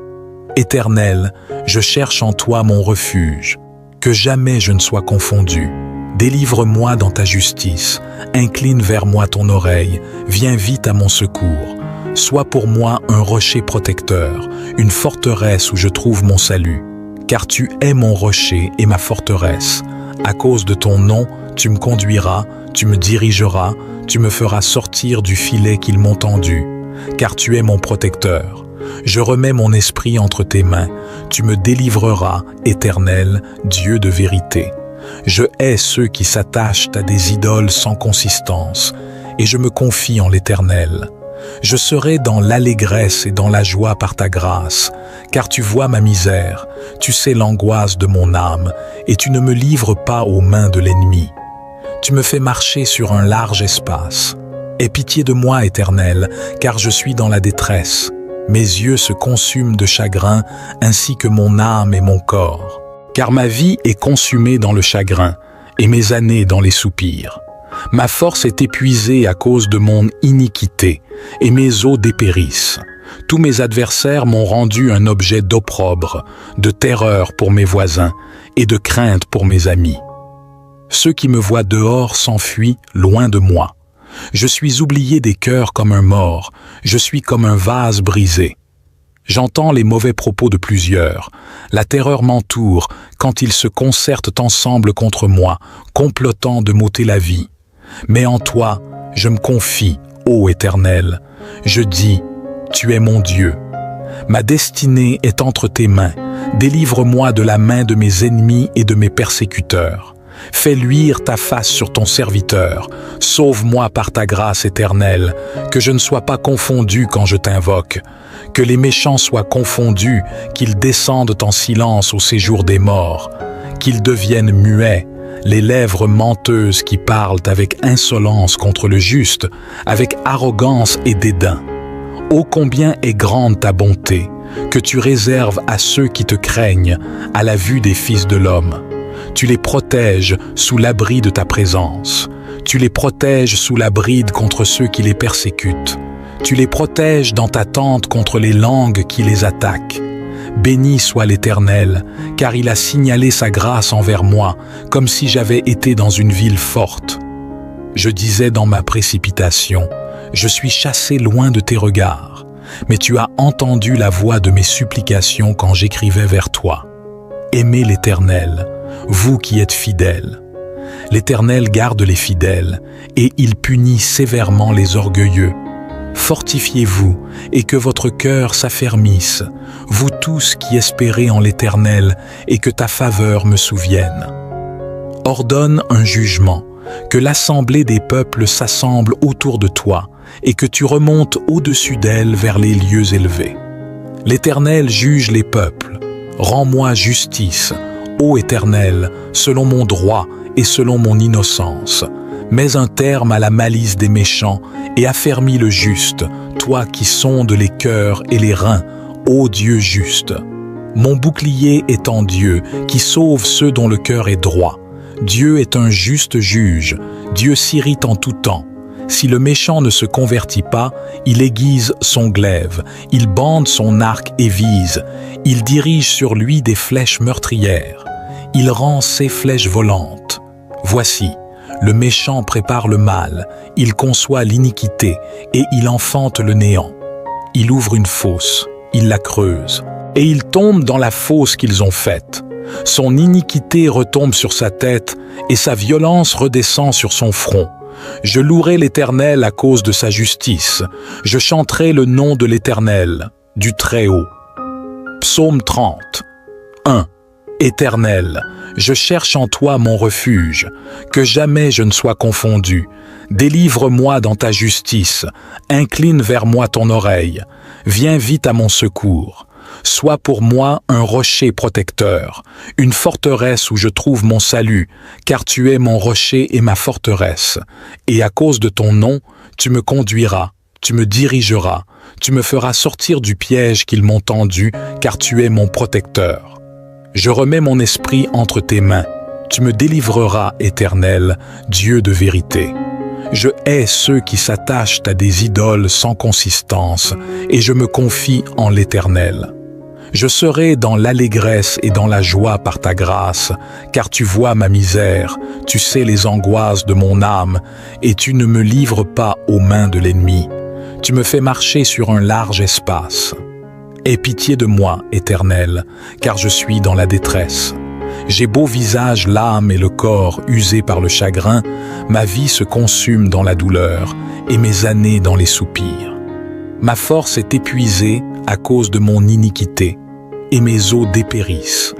Éternel, je cherche en toi mon refuge. Que jamais je ne sois confondu. Délivre-moi dans ta justice. Incline vers moi ton oreille. Viens vite à mon secours. Sois pour moi un rocher protecteur, une forteresse où je trouve mon salut. Car tu es mon rocher et ma forteresse. À cause de ton nom, tu me conduiras, tu me dirigeras, tu me feras sortir du filet qu'ils m'ont tendu, car tu es mon protecteur. Je remets mon esprit entre tes mains, tu me délivreras, Éternel, Dieu de vérité. Je hais ceux qui s'attachent à des idoles sans consistance, et je me confie en l'Éternel. Je serai dans l'allégresse et dans la joie par ta grâce, car tu vois ma misère, tu sais l'angoisse de mon âme, et tu ne me livres pas aux mains de l'ennemi. Tu me fais marcher sur un large espace. Aie pitié de moi, Éternel, car je suis dans la détresse. Mes yeux se consument de chagrin, ainsi que mon âme et mon corps. Car ma vie est consumée dans le chagrin, et mes années dans les soupirs. Ma force est épuisée à cause de mon iniquité, et mes os dépérissent. Tous mes adversaires m'ont rendu un objet d'opprobre, de terreur pour mes voisins, et de crainte pour mes amis. Ceux qui me voient dehors s'enfuient loin de moi. Je suis oublié des cœurs comme un mort, je suis comme un vase brisé. J'entends les mauvais propos de plusieurs. La terreur m'entoure quand ils se concertent ensemble contre moi, complotant de m'ôter la vie. Mais en toi, je me confie, ô Éternel. Je dis, tu es mon Dieu. Ma destinée est entre tes mains. Délivre-moi de la main de mes ennemis et de mes persécuteurs. Fais luire ta face sur ton serviteur. Sauve-moi par ta grâce éternelle, que je ne sois pas confondu quand je t'invoque. Que les méchants soient confondus, qu'ils descendent en silence au séjour des morts. Qu'ils deviennent muets, les lèvres menteuses qui parlent avec insolence contre le juste, avec arrogance et dédain. Ô combien est grande ta bonté, que tu réserves à ceux qui te craignent, à la vue des fils de l'homme. Tu les protèges sous l'abri de ta présence. Tu les protèges sous la bride contre ceux qui les persécutent. Tu les protèges dans ta tente contre les langues qui les attaquent. Béni soit l'Éternel, car il a signalé sa grâce envers moi, comme si j'avais été dans une ville forte. Je disais dans ma précipitation, je suis chassé loin de tes regards, mais tu as entendu la voix de mes supplications quand j'écrivais vers toi. Aimez l'Éternel, vous qui êtes fidèles. L'Éternel garde les fidèles, et il punit sévèrement les orgueilleux. Fortifiez-vous, et que votre cœur s'affermisse, vous tous qui espérez en l'Éternel, et que ta faveur me souvienne. Ordonne un jugement, que l'assemblée des peuples s'assemble autour de toi, et que tu remontes au-dessus d'elle vers les lieux élevés. L'Éternel juge les peuples. Rends-moi justice, ô Éternel, selon mon droit et selon mon innocence. Mets un terme à la malice des méchants et affermis le juste, toi qui sondes les cœurs et les reins, ô Dieu juste. Mon bouclier est en Dieu, qui sauve ceux dont le cœur est droit. Dieu est un juste juge, Dieu s'irrite en tout temps. Si le méchant ne se convertit pas, il aiguise son glaive, il bande son arc et vise, il dirige sur lui des flèches meurtrières, il rend ses flèches volantes. Voici, le méchant prépare le mal, il conçoit l'iniquité et il enfante le néant. Il ouvre une fosse, il la creuse, et il tombe dans la fosse qu'ils ont faite. Son iniquité retombe sur sa tête, et sa violence redescend sur son front. Je louerai l'Éternel à cause de sa justice. Je chanterai le nom de l'Éternel, du Très-Haut. Psaume 30. 1. Éternel, je cherche en toi mon refuge, que jamais je ne sois confondu. Délivre-moi dans ta justice, incline vers moi ton oreille, viens vite à mon secours. Sois pour moi un rocher protecteur, une forteresse où je trouve mon salut, car tu es mon rocher et ma forteresse. Et à cause de ton nom, tu me conduiras, tu me dirigeras, tu me feras sortir du piège qu'ils m'ont tendu, car tu es mon protecteur. Je remets mon esprit entre tes mains, tu me délivreras, Éternel, Dieu de vérité. Je hais ceux qui s'attachent à des idoles sans consistance, et je me confie en l'Éternel. Je serai dans l'allégresse et dans la joie par ta grâce, car tu vois ma misère, tu sais les angoisses de mon âme, et tu ne me livres pas aux mains de l'ennemi. Tu me fais marcher sur un large espace. Aie pitié de moi, Éternel, car je suis dans la détresse. J'ai beau visage, l'âme et le corps usés par le chagrin, ma vie se consume dans la douleur, et mes années dans les soupirs. Ma force est épuisée à cause de mon iniquité, et mes os dépérissent.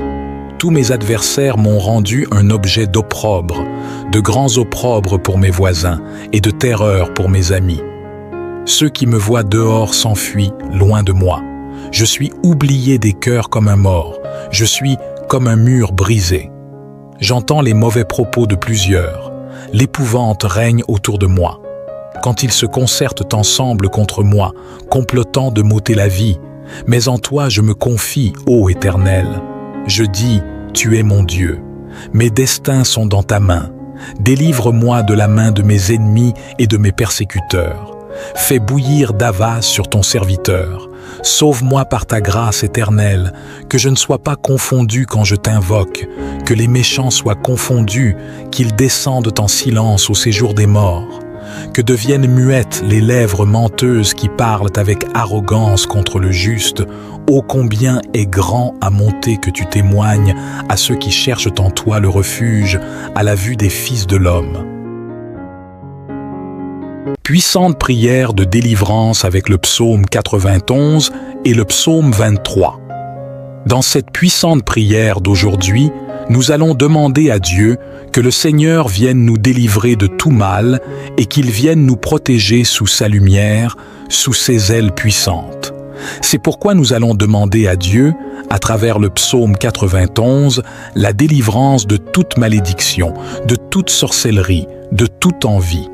Tous mes adversaires m'ont rendu un objet d'opprobre, de grands opprobres pour mes voisins, et de terreur pour mes amis. Ceux qui me voient dehors s'enfuient loin de moi. Je suis oublié des cœurs comme un mort, je suis comme un mur brisé. J'entends les mauvais propos de plusieurs. L'épouvante règne autour de moi. Quand ils se concertent ensemble contre moi, complotant de m'ôter la vie, mais en toi je me confie, ô Éternel. Je dis, tu es mon Dieu. Mes destins sont dans ta main. Délivre-moi de la main de mes ennemis et de mes persécuteurs. Fais bouillir d'Avas sur ton serviteur. Sauve-moi par ta grâce éternelle, que je ne sois pas confondu quand je t'invoque, que les méchants soient confondus, qu'ils descendent en silence au séjour des morts, que deviennent muettes les lèvres menteuses qui parlent avec arrogance contre le juste. Ô combien est grand à monter que tu témoignes à ceux qui cherchent en toi le refuge, à la vue des fils de l'homme. Puissante prière de délivrance avec le psaume 91 et le psaume 23. Dans cette puissante prière d'aujourd'hui, nous allons demander à Dieu que le Seigneur vienne nous délivrer de tout mal et qu'il vienne nous protéger sous sa lumière, sous ses ailes puissantes. C'est pourquoi nous allons demander à Dieu, à travers le psaume 91, la délivrance de toute malédiction, de toute sorcellerie, de toute envie.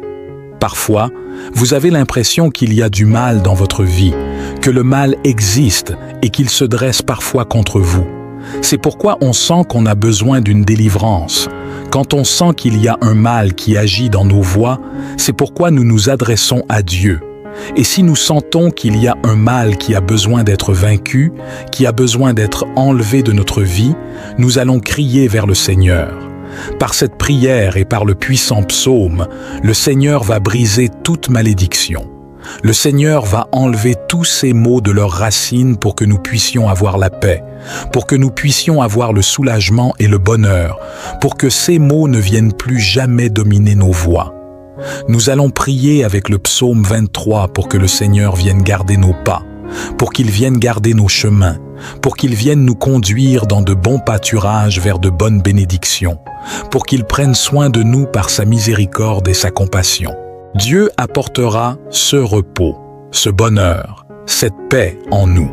Parfois, vous avez l'impression qu'il y a du mal dans votre vie, que le mal existe et qu'il se dresse parfois contre vous. C'est pourquoi on sent qu'on a besoin d'une délivrance. Quand on sent qu'il y a un mal qui agit dans nos voies, c'est pourquoi nous nous adressons à Dieu. Et si nous sentons qu'il y a un mal qui a besoin d'être vaincu, qui a besoin d'être enlevé de notre vie, nous allons crier vers le Seigneur. Par cette prière et par le puissant psaume, le Seigneur va briser toute malédiction. Le Seigneur va enlever tous ces maux de leurs racines pour que nous puissions avoir la paix, pour que nous puissions avoir le soulagement et le bonheur, pour que ces maux ne viennent plus jamais dominer nos voies. Nous allons prier avec le psaume 23 pour que le Seigneur vienne garder nos pas, pour qu'il vienne garder nos chemins, pour qu'il vienne nous conduire dans de bons pâturages vers de bonnes bénédictions, pour qu'il prenne soin de nous par sa miséricorde et sa compassion. Dieu apportera ce repos, ce bonheur, cette paix en nous.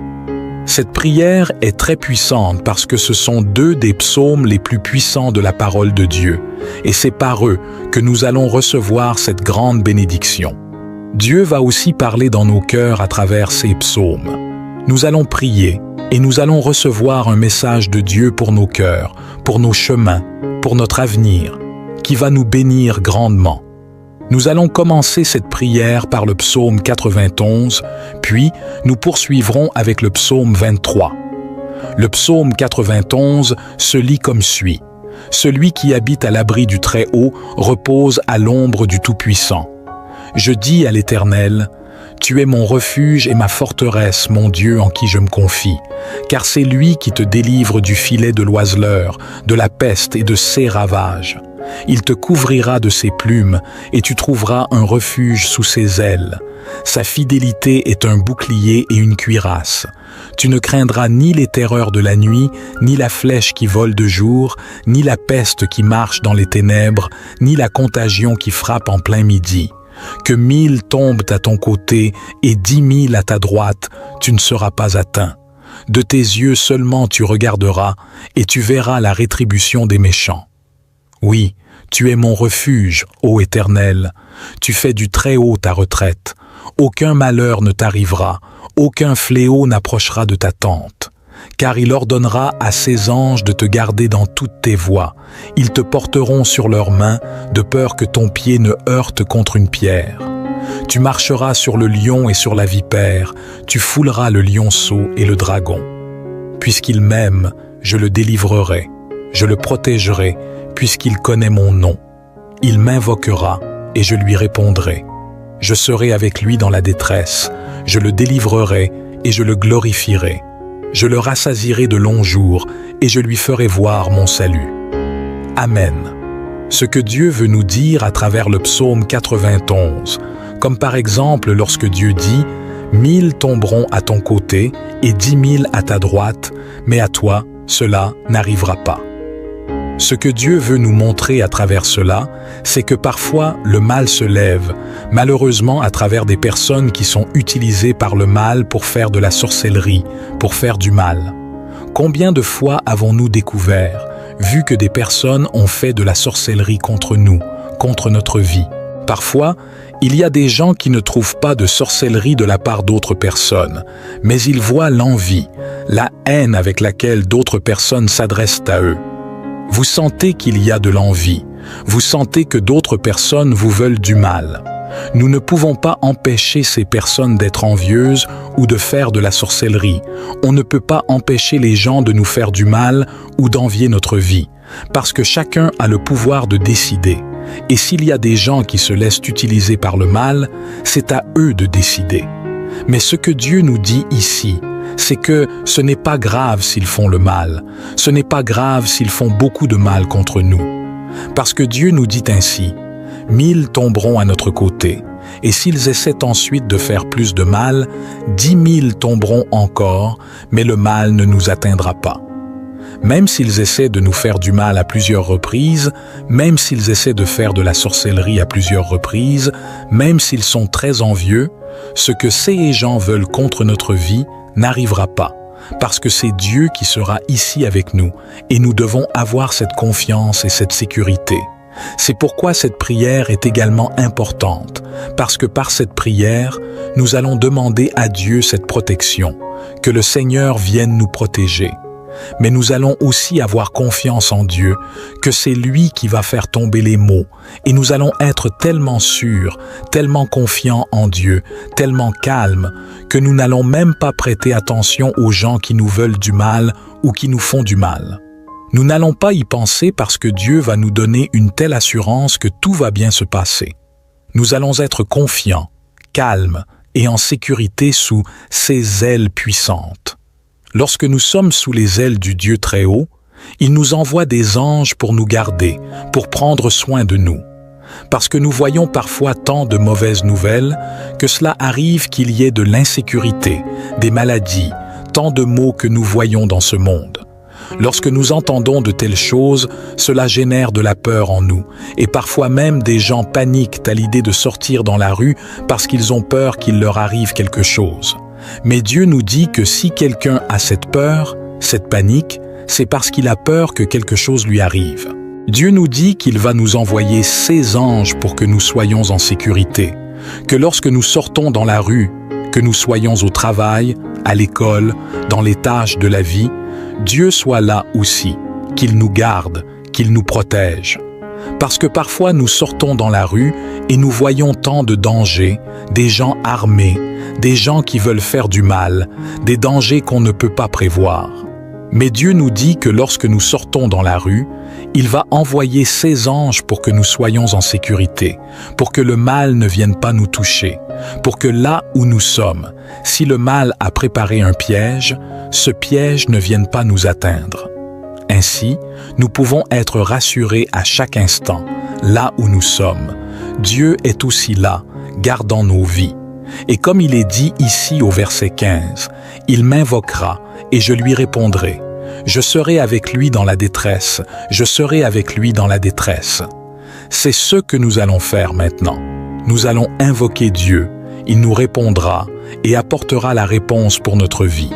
Cette prière est très puissante parce que ce sont deux des psaumes les plus puissants de la parole de Dieu, et c'est par eux que nous allons recevoir cette grande bénédiction. Dieu va aussi parler dans nos cœurs à travers ces psaumes. Nous allons prier et nous allons recevoir un message de Dieu pour nos cœurs, pour nos chemins, pour notre avenir, qui va nous bénir grandement. Nous allons commencer cette prière par le psaume 91, puis nous poursuivrons avec le psaume 23. Le psaume 91 se lit comme suit. « Celui qui habite à l'abri du Très-Haut repose à l'ombre du Tout-Puissant. Je dis à l'Éternel, Tu es mon refuge et ma forteresse, mon Dieu en qui je me confie, car c'est lui qui te délivre du filet de l'oiseleur, de la peste et de ses ravages. Il te couvrira de ses plumes et tu trouveras un refuge sous ses ailes. Sa fidélité est un bouclier et une cuirasse. Tu ne craindras ni les terreurs de la nuit, ni la flèche qui vole de jour, ni la peste qui marche dans les ténèbres, ni la contagion qui frappe en plein midi. Que 1000 tombent à ton côté et 10 000 à ta droite, tu ne seras pas atteint. De tes yeux seulement tu regarderas et tu verras la rétribution des méchants. Oui, tu es mon refuge, ô Éternel. Tu fais du Très-Haut ta retraite. Aucun malheur ne t'arrivera, aucun fléau n'approchera de ta tente. Car il ordonnera à ses anges de te garder dans toutes tes voies. Ils te porteront sur leurs mains, de peur que ton pied ne heurte contre une pierre. Tu marcheras sur le lion et sur la vipère, tu fouleras le lionceau et le dragon. Puisqu'il m'aime, je le délivrerai, je le protégerai, puisqu'il connaît mon nom. Il m'invoquera et je lui répondrai. Je serai avec lui dans la détresse, je le délivrerai et je le glorifierai. Je le rassasierai de longs jours et je lui ferai voir mon salut. Amen. Ce que Dieu veut nous dire à travers le psaume 91, comme par exemple lorsque Dieu dit « 1000 tomberont à ton côté et 10 000 à ta droite, mais à toi, cela n'arrivera pas. » Ce que Dieu veut nous montrer à travers cela, c'est que parfois le mal se lève, malheureusement à travers des personnes qui sont utilisées par le mal pour faire de la sorcellerie, pour faire du mal. Combien de fois avons-nous découvert, vu que des personnes ont fait de la sorcellerie contre nous, contre notre vie? Parfois, il y a des gens qui ne trouvent pas de sorcellerie de la part d'autres personnes, mais ils voient l'envie, la haine avec laquelle d'autres personnes s'adressent à eux. Vous sentez qu'il y a de l'envie, vous sentez que d'autres personnes vous veulent du mal. Nous ne pouvons pas empêcher ces personnes d'être envieuses ou de faire de la sorcellerie. On ne peut pas empêcher les gens de nous faire du mal ou d'envier notre vie, parce que chacun a le pouvoir de décider. Et s'il y a des gens qui se laissent utiliser par le mal, c'est à eux de décider. Mais ce que Dieu nous dit ici, c'est que ce n'est pas grave s'ils font le mal, ce n'est pas grave s'ils font beaucoup de mal contre nous. Parce que Dieu nous dit ainsi, 1000 tomberont à notre côté, et s'ils essaient ensuite de faire plus de mal, 10 000 tomberont encore, mais le mal ne nous atteindra pas. Même s'ils essaient de nous faire du mal à plusieurs reprises, même s'ils essaient de faire de la sorcellerie à plusieurs reprises, même s'ils sont très envieux, ce que ces gens veulent contre notre vie n'arrivera pas, parce que c'est Dieu qui sera ici avec nous, et nous devons avoir cette confiance et cette sécurité. C'est pourquoi cette prière est également importante, parce que par cette prière, nous allons demander à Dieu cette protection, que le Seigneur vienne nous protéger. Mais nous allons aussi avoir confiance en Dieu, que c'est lui qui va faire tomber les maux, et nous allons être tellement sûrs, tellement confiants en Dieu, tellement calmes, que nous n'allons même pas prêter attention aux gens qui nous veulent du mal ou qui nous font du mal. Nous n'allons pas y penser parce que Dieu va nous donner une telle assurance que tout va bien se passer. Nous allons être confiants, calmes et en sécurité sous ses ailes puissantes. Lorsque nous sommes sous les ailes du Dieu Très-Haut, il nous envoie des anges pour nous garder, pour prendre soin de nous. Parce que nous voyons parfois tant de mauvaises nouvelles que cela arrive qu'il y ait de l'insécurité, des maladies, tant de maux que nous voyons dans ce monde. Lorsque nous entendons de telles choses, cela génère de la peur en nous, et parfois même des gens paniquent à l'idée de sortir dans la rue parce qu'ils ont peur qu'il leur arrive quelque chose. Mais Dieu nous dit que si quelqu'un a cette peur, cette panique, c'est parce qu'il a peur que quelque chose lui arrive. Dieu nous dit qu'il va nous envoyer ses anges pour que nous soyons en sécurité, que lorsque nous sortons dans la rue, que nous soyons au travail, à l'école, dans les tâches de la vie, Dieu soit là aussi, qu'il nous garde, qu'il nous protège. Parce que parfois nous sortons dans la rue et nous voyons tant de dangers, des gens armés, des gens qui veulent faire du mal, des dangers qu'on ne peut pas prévoir. Mais Dieu nous dit que lorsque nous sortons dans la rue, il va envoyer ses anges pour que nous soyons en sécurité, pour que le mal ne vienne pas nous toucher, pour que là où nous sommes, si le mal a préparé un piège, ce piège ne vienne pas nous atteindre. Ainsi, nous pouvons être rassurés à chaque instant, là où nous sommes. Dieu est aussi là, gardant nos vies. Et comme il est dit ici au verset 15, « Il m'invoquera et je lui répondrai. Je serai avec lui dans la détresse, je serai avec lui dans la détresse. » C'est ce que nous allons faire maintenant. Nous allons invoquer Dieu, il nous répondra et apportera la réponse pour notre vie.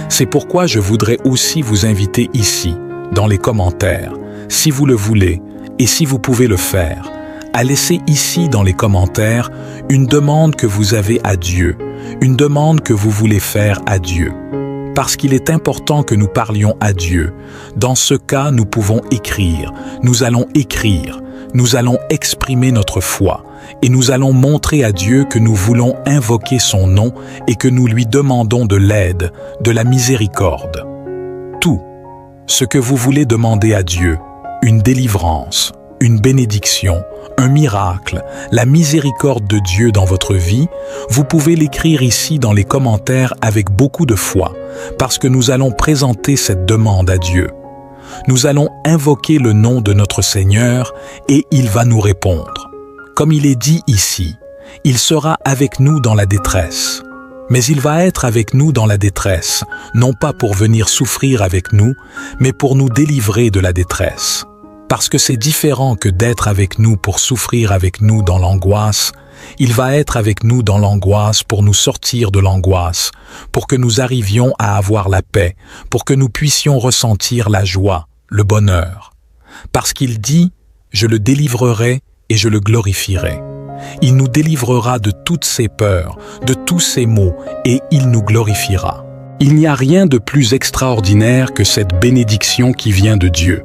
C'est pourquoi je voudrais aussi vous inviter ici, dans les commentaires, si vous le voulez et si vous pouvez le faire, à laisser ici dans les commentaires une demande que vous avez à Dieu, une demande que vous voulez faire à Dieu. Parce qu'il est important que nous parlions à Dieu. Dans ce cas, nous pouvons écrire, nous allons exprimer notre foi et nous allons montrer à Dieu que nous voulons invoquer son nom et que nous lui demandons de l'aide, de la miséricorde. Tout ce que vous voulez demander à Dieu, une délivrance, une bénédiction, un miracle, la miséricorde de Dieu dans votre vie, vous pouvez l'écrire ici dans les commentaires avec beaucoup de foi, parce que nous allons présenter cette demande à Dieu. Nous allons invoquer le nom de notre Seigneur et il va nous répondre. Comme il est dit ici, il sera avec nous dans la détresse. Mais il va être avec nous dans la détresse, non pas pour venir souffrir avec nous, mais pour nous délivrer de la détresse. Parce que c'est différent que d'être avec nous pour souffrir avec nous dans l'angoisse, il va être avec nous dans l'angoisse pour nous sortir de l'angoisse, pour que nous arrivions à avoir la paix, pour que nous puissions ressentir la joie, le bonheur. Parce qu'il dit « Je le délivrerai et je le glorifierai ». Il nous délivrera de toutes ses peurs, de tous ses maux, et il nous glorifiera. Il n'y a rien de plus extraordinaire que cette bénédiction qui vient de Dieu.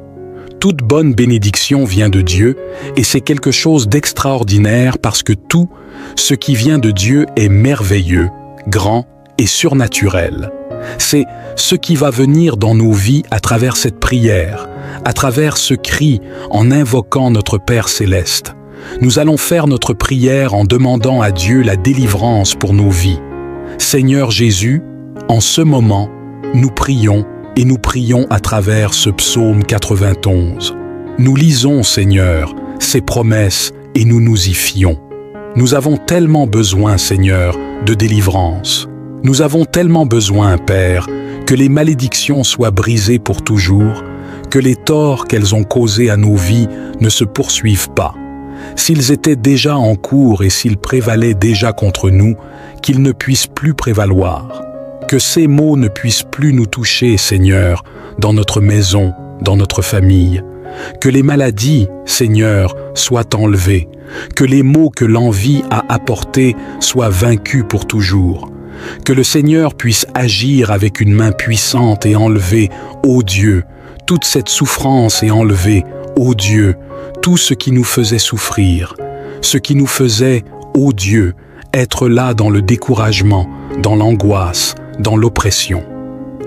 Toute bonne bénédiction vient de Dieu et c'est quelque chose d'extraordinaire parce que tout ce qui vient de Dieu est merveilleux, grand et surnaturel. C'est ce qui va venir dans nos vies à travers cette prière, à travers ce cri en invoquant notre Père céleste. Nous allons faire notre prière en demandant à Dieu la délivrance pour nos vies. Seigneur Jésus, en ce moment, nous prions et nous prions à travers ce psaume 91. Nous lisons, Seigneur, ces promesses et nous nous y fions. Nous avons tellement besoin, Seigneur, de délivrance. Nous avons tellement besoin, Père, que les malédictions soient brisées pour toujours, que les torts qu'elles ont causés à nos vies ne se poursuivent pas. S'ils étaient déjà en cours et s'ils prévalaient déjà contre nous, qu'ils ne puissent plus prévaloir. Que ces maux ne puissent plus nous toucher, Seigneur, dans notre maison, dans notre famille. Que les maladies, Seigneur, soient enlevées. Que les maux que l'envie a apportés soient vaincus pour toujours. Que le Seigneur puisse agir avec une main puissante et enlever, ô Dieu, toute cette souffrance et enlever, ô Dieu, tout ce qui nous faisait souffrir. Ce qui nous faisait, ô Dieu, être là dans le découragement, dans l'angoisse, dans l'oppression.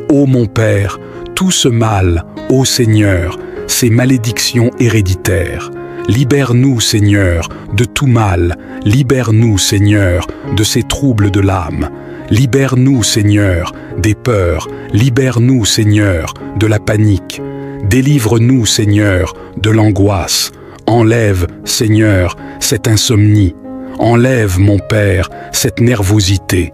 Ô mon Père, tout ce mal, ô Seigneur, ces malédictions héréditaires, libère-nous, Seigneur, de tout mal, libère-nous, Seigneur, de ces troubles de l'âme, libère-nous, Seigneur, des peurs, libère-nous, Seigneur, de la panique, délivre-nous, Seigneur, de l'angoisse, enlève, Seigneur, cette insomnie, enlève, mon Père, cette nervosité,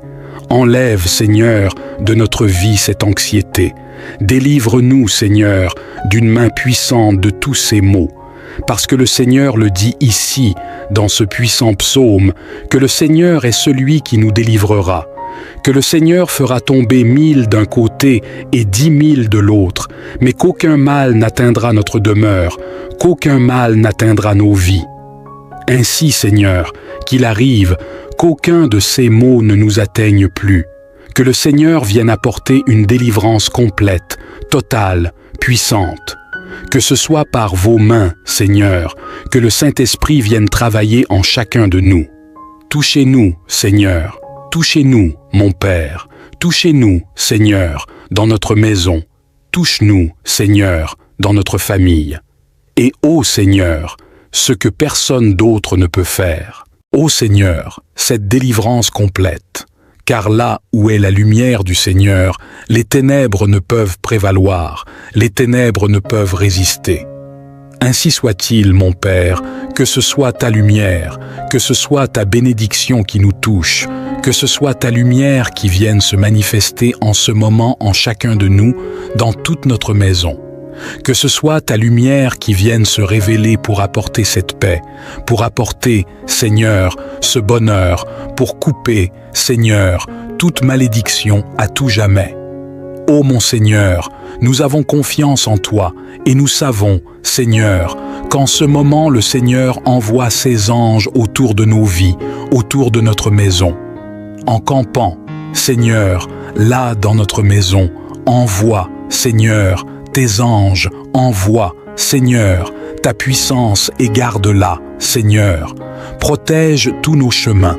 enlève, Seigneur, de notre vie cette anxiété. Délivre-nous, Seigneur, d'une main puissante de tous ces maux. Parce que le Seigneur le dit ici, dans ce puissant psaume, que le Seigneur est celui qui nous délivrera. Que le Seigneur fera tomber 1000 d'un côté et 10 000 de l'autre, mais qu'aucun mal n'atteindra notre demeure, qu'aucun mal n'atteindra nos vies. Ainsi, Seigneur, qu'il arrive qu'aucun de ces maux ne nous atteigne plus, que le Seigneur vienne apporter une délivrance complète, totale, puissante. Que ce soit par vos mains, Seigneur, que le Saint-Esprit vienne travailler en chacun de nous. Touchez-nous, Seigneur, touchez-nous, mon Père, touchez-nous, Seigneur, dans notre maison. touche-nous, Seigneur, dans notre famille. Et ô Seigneur, ce que personne d'autre ne peut faire. Ô Seigneur, cette délivrance complète. Car là où est la lumière du Seigneur, les ténèbres ne peuvent prévaloir, les ténèbres ne peuvent résister. Ainsi soit-il, mon Père, que ce soit ta lumière, que ce soit ta bénédiction qui nous touche, que ce soit ta lumière qui vienne se manifester en ce moment en chacun de nous, dans toute notre maison. Que ce soit ta lumière qui vienne se révéler pour apporter cette paix, pour apporter, Seigneur, ce bonheur, pour couper, Seigneur, toute malédiction à tout jamais. Ô mon Seigneur, nous avons confiance en toi et nous savons, Seigneur, qu'en ce moment le Seigneur envoie ses anges autour de nos vies, autour de notre maison. En campant, Seigneur, là dans notre maison, envoie, Seigneur, tes anges, envoie, Seigneur, ta puissance et garde-la, Seigneur. Protège tous nos chemins,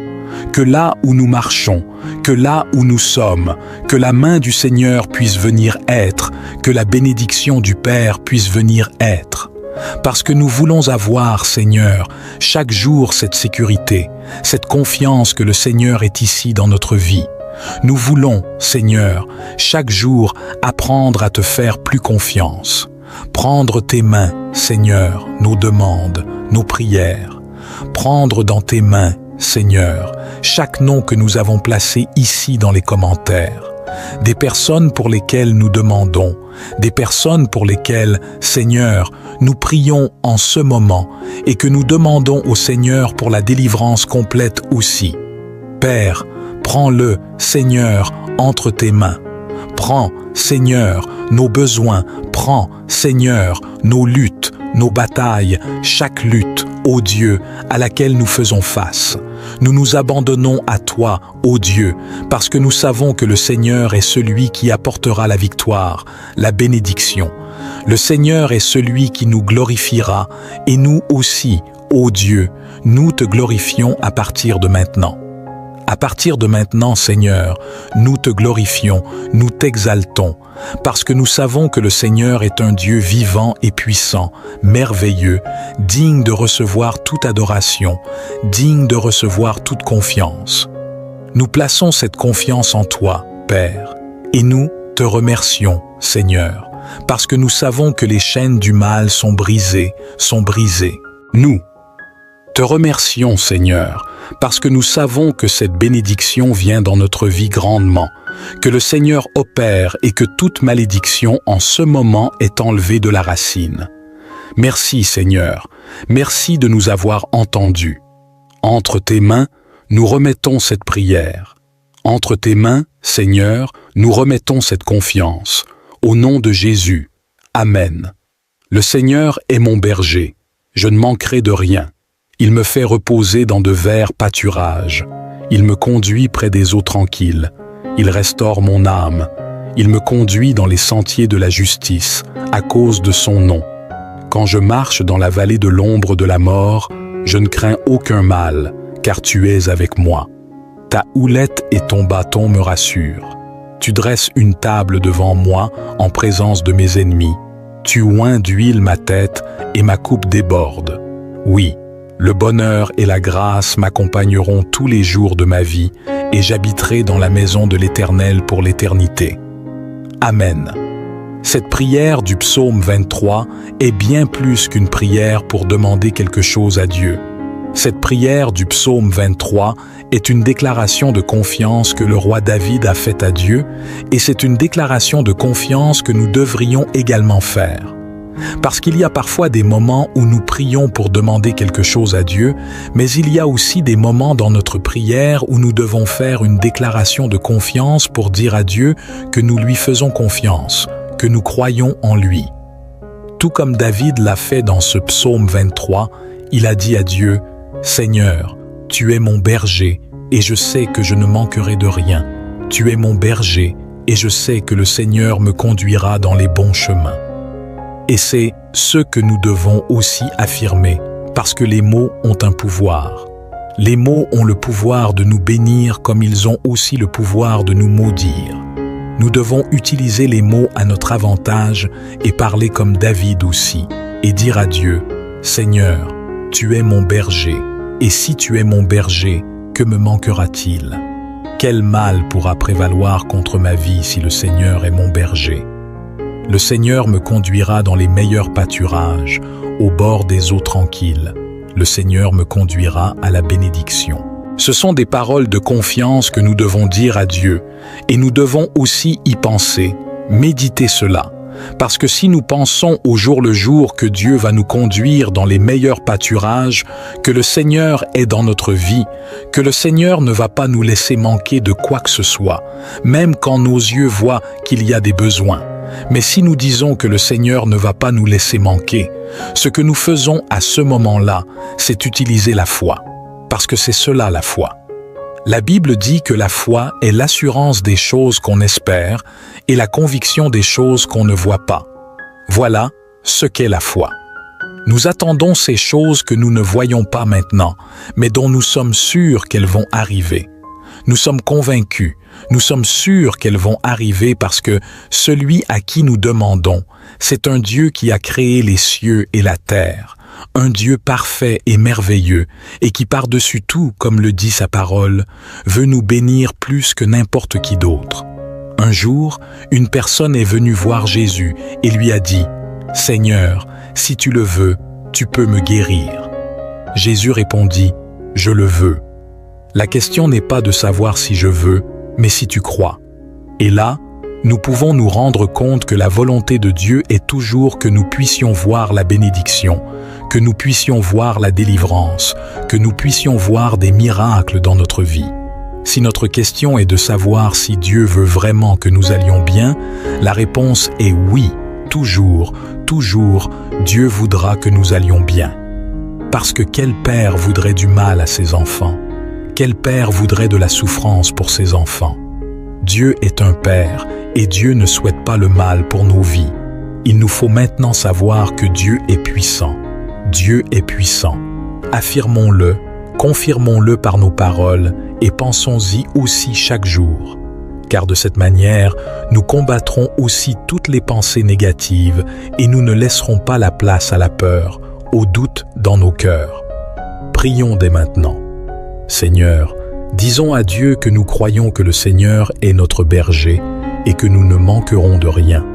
que là où nous marchons, que là où nous sommes, que la main du Seigneur puisse venir être, que la bénédiction du Père puisse venir être. Parce que nous voulons avoir, Seigneur, chaque jour cette sécurité, cette confiance que le Seigneur est ici dans notre vie. Nous voulons, Seigneur, chaque jour apprendre à te faire plus confiance. Prendre tes mains, Seigneur, nos demandes, nos prières. Prendre dans tes mains, Seigneur, chaque nom que nous avons placé ici dans les commentaires. Des personnes pour lesquelles nous demandons, des personnes pour lesquelles, Seigneur, nous prions en ce moment et que nous demandons au Seigneur pour la délivrance complète aussi. Père, prends-le, Seigneur, entre tes mains. Prends, Seigneur, nos besoins. Prends, Seigneur, nos luttes, nos batailles, chaque lutte, ô Dieu, à laquelle nous faisons face. Nous nous abandonnons à toi, ô Dieu, parce que nous savons que le Seigneur est celui qui apportera la victoire, la bénédiction. Le Seigneur est celui qui nous glorifiera, et nous aussi, ô Dieu, nous te glorifions à partir de maintenant. À partir de maintenant, Seigneur, nous te glorifions, nous t'exaltons, parce que nous savons que le Seigneur est un Dieu vivant et puissant, merveilleux, digne de recevoir toute adoration, digne de recevoir toute confiance. Nous plaçons cette confiance en toi, Père, et nous te remercions, Seigneur, parce que nous savons que les chaînes du mal sont brisées. Nous te remercions, Seigneur, parce que nous savons que cette bénédiction vient dans notre vie grandement, que le Seigneur opère et que toute malédiction en ce moment est enlevée de la racine. Merci, Seigneur, merci de nous avoir entendus. Entre tes mains, nous remettons cette prière. Entre tes mains, Seigneur, nous remettons cette confiance. Au nom de Jésus. Amen. Le Seigneur est mon berger. Je ne manquerai de rien. Il me fait reposer dans de verts pâturages. Il me conduit près des eaux tranquilles. Il restaure mon âme. Il me conduit dans les sentiers de la justice, à cause de son nom. Quand je marche dans la vallée de l'ombre de la mort, je ne crains aucun mal, car tu es avec moi. Ta houlette et ton bâton me rassurent. Tu dresses une table devant moi en présence de mes ennemis. Tu oins d'huile ma tête et ma coupe déborde. Oui, le bonheur et la grâce m'accompagneront tous les jours de ma vie et j'habiterai dans la maison de l'Éternel pour l'éternité. Amen. Cette prière du psaume 23 est bien plus qu'une prière pour demander quelque chose à Dieu. Cette prière du psaume 23 est une déclaration de confiance que le roi David a faite à Dieu et c'est une déclaration de confiance que nous devrions également faire. Parce qu'il y a parfois des moments où nous prions pour demander quelque chose à Dieu, mais il y a aussi des moments dans notre prière où nous devons faire une déclaration de confiance pour dire à Dieu que nous lui faisons confiance, que nous croyons en lui. Tout comme David l'a fait dans ce psaume 23, il a dit à Dieu, « Seigneur, tu es mon berger et je sais que je ne manquerai de rien. Tu es mon berger et je sais que le Seigneur me conduira dans les bons chemins. » Et c'est ce que nous devons aussi affirmer, parce que les mots ont un pouvoir. Les mots ont le pouvoir de nous bénir comme ils ont aussi le pouvoir de nous maudire. nous devons utiliser les mots à notre avantage et parler comme David aussi, et dire à Dieu, « Seigneur, tu es mon berger, et si tu es mon berger, que me manquera-t-il? Quel mal pourra prévaloir contre ma vie si le Seigneur est mon berger? Le Seigneur me conduira dans les meilleurs pâturages, au bord des eaux tranquilles. Le Seigneur me conduira à la bénédiction. » Ce sont des paroles de confiance que nous devons dire à Dieu, et nous devons aussi y penser, méditer cela. Parce que si nous pensons au jour le jour que Dieu va nous conduire dans les meilleurs pâturages, que le Seigneur est dans notre vie, que le Seigneur ne va pas nous laisser manquer de quoi que ce soit, même quand nos yeux voient qu'il y a des besoins. Mais si nous disons que le Seigneur ne va pas nous laisser manquer, ce que nous faisons à ce moment-là, c'est utiliser la foi. Parce que c'est cela la foi. La Bible dit que la foi est l'assurance des choses qu'on espère et la conviction des choses qu'on ne voit pas. Voilà ce qu'est la foi. Nous attendons ces choses que nous ne voyons pas maintenant, mais dont nous sommes sûrs qu'elles vont arriver. Nous sommes convaincus, nous sommes sûrs qu'elles vont arriver parce que celui à qui nous demandons, c'est un Dieu qui a créé les cieux et la terre, un Dieu parfait et merveilleux, et qui par-dessus tout, comme le dit sa parole, veut nous bénir plus que n'importe qui d'autre. Un jour, une personne est venue voir Jésus et lui a dit, « Seigneur, si tu le veux, tu peux me guérir. » Jésus répondit, « Je le veux. » La question n'est pas de savoir si je veux, mais si tu crois. Et là, nous pouvons nous rendre compte que la volonté de Dieu est toujours que nous puissions voir la bénédiction, que nous puissions voir la délivrance, que nous puissions voir des miracles dans notre vie. Si notre question est de savoir si Dieu veut vraiment que nous allions bien, la réponse est oui, toujours, toujours, Dieu voudra que nous allions bien. Parce que quel père voudrait du mal à ses enfants? Quel père voudrait de la souffrance pour ses enfants? Dieu est un père et Dieu ne souhaite pas le mal pour nos vies. Il nous faut maintenant savoir que Dieu est puissant. Dieu est puissant. Affirmons-le, confirmons-le par nos paroles et pensons-y aussi chaque jour. Car de cette manière, nous combattrons aussi toutes les pensées négatives et nous ne laisserons pas la place à la peur, au doute dans nos cœurs. Prions dès maintenant. Seigneur, disons à Dieu que nous croyons que le Seigneur est notre berger et que nous ne manquerons de rien.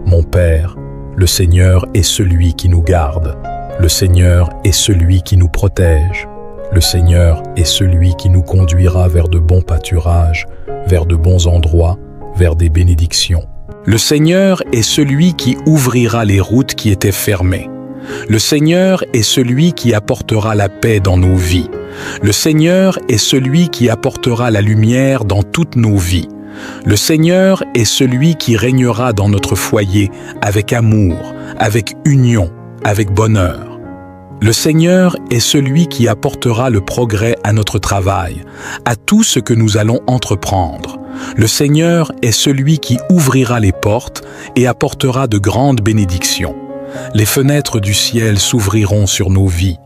Mon Père, le Seigneur est celui qui nous garde. Le Seigneur est celui qui nous protège. Le Seigneur est celui qui nous conduira vers de bons pâturages, vers de bons endroits, vers des bénédictions. Le Seigneur est celui qui ouvrira les routes qui étaient fermées. Le Seigneur est celui qui apportera la paix dans nos vies. Le Seigneur est celui qui apportera la lumière dans toutes nos vies. Le Seigneur est celui qui régnera dans notre foyer avec amour, avec union, avec bonheur. Le Seigneur est celui qui apportera le progrès à notre travail, à tout ce que nous allons entreprendre. Le Seigneur est celui qui ouvrira les portes et apportera de grandes bénédictions. Les fenêtres du ciel s'ouvriront sur nos vies.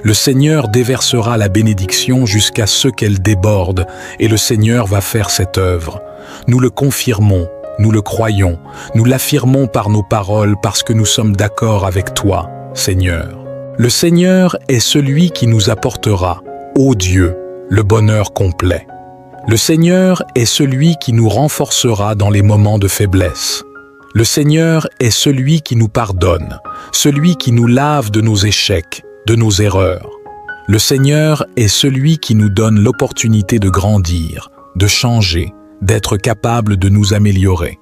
Le Seigneur déversera la bénédiction jusqu'à ce qu'elle déborde, et le Seigneur va faire cette œuvre. Nous le confirmons, nous le croyons, nous l'affirmons par nos paroles parce que nous sommes d'accord avec toi, Seigneur. Le Seigneur est celui qui nous apportera, ô Dieu, le bonheur complet. Le Seigneur est celui qui nous renforcera dans les moments de faiblesse. Le Seigneur est celui qui nous pardonne, celui qui nous lave de nos échecs, de nos erreurs. Le Seigneur est celui qui nous donne l'opportunité de grandir, de changer, d'être capable de nous améliorer.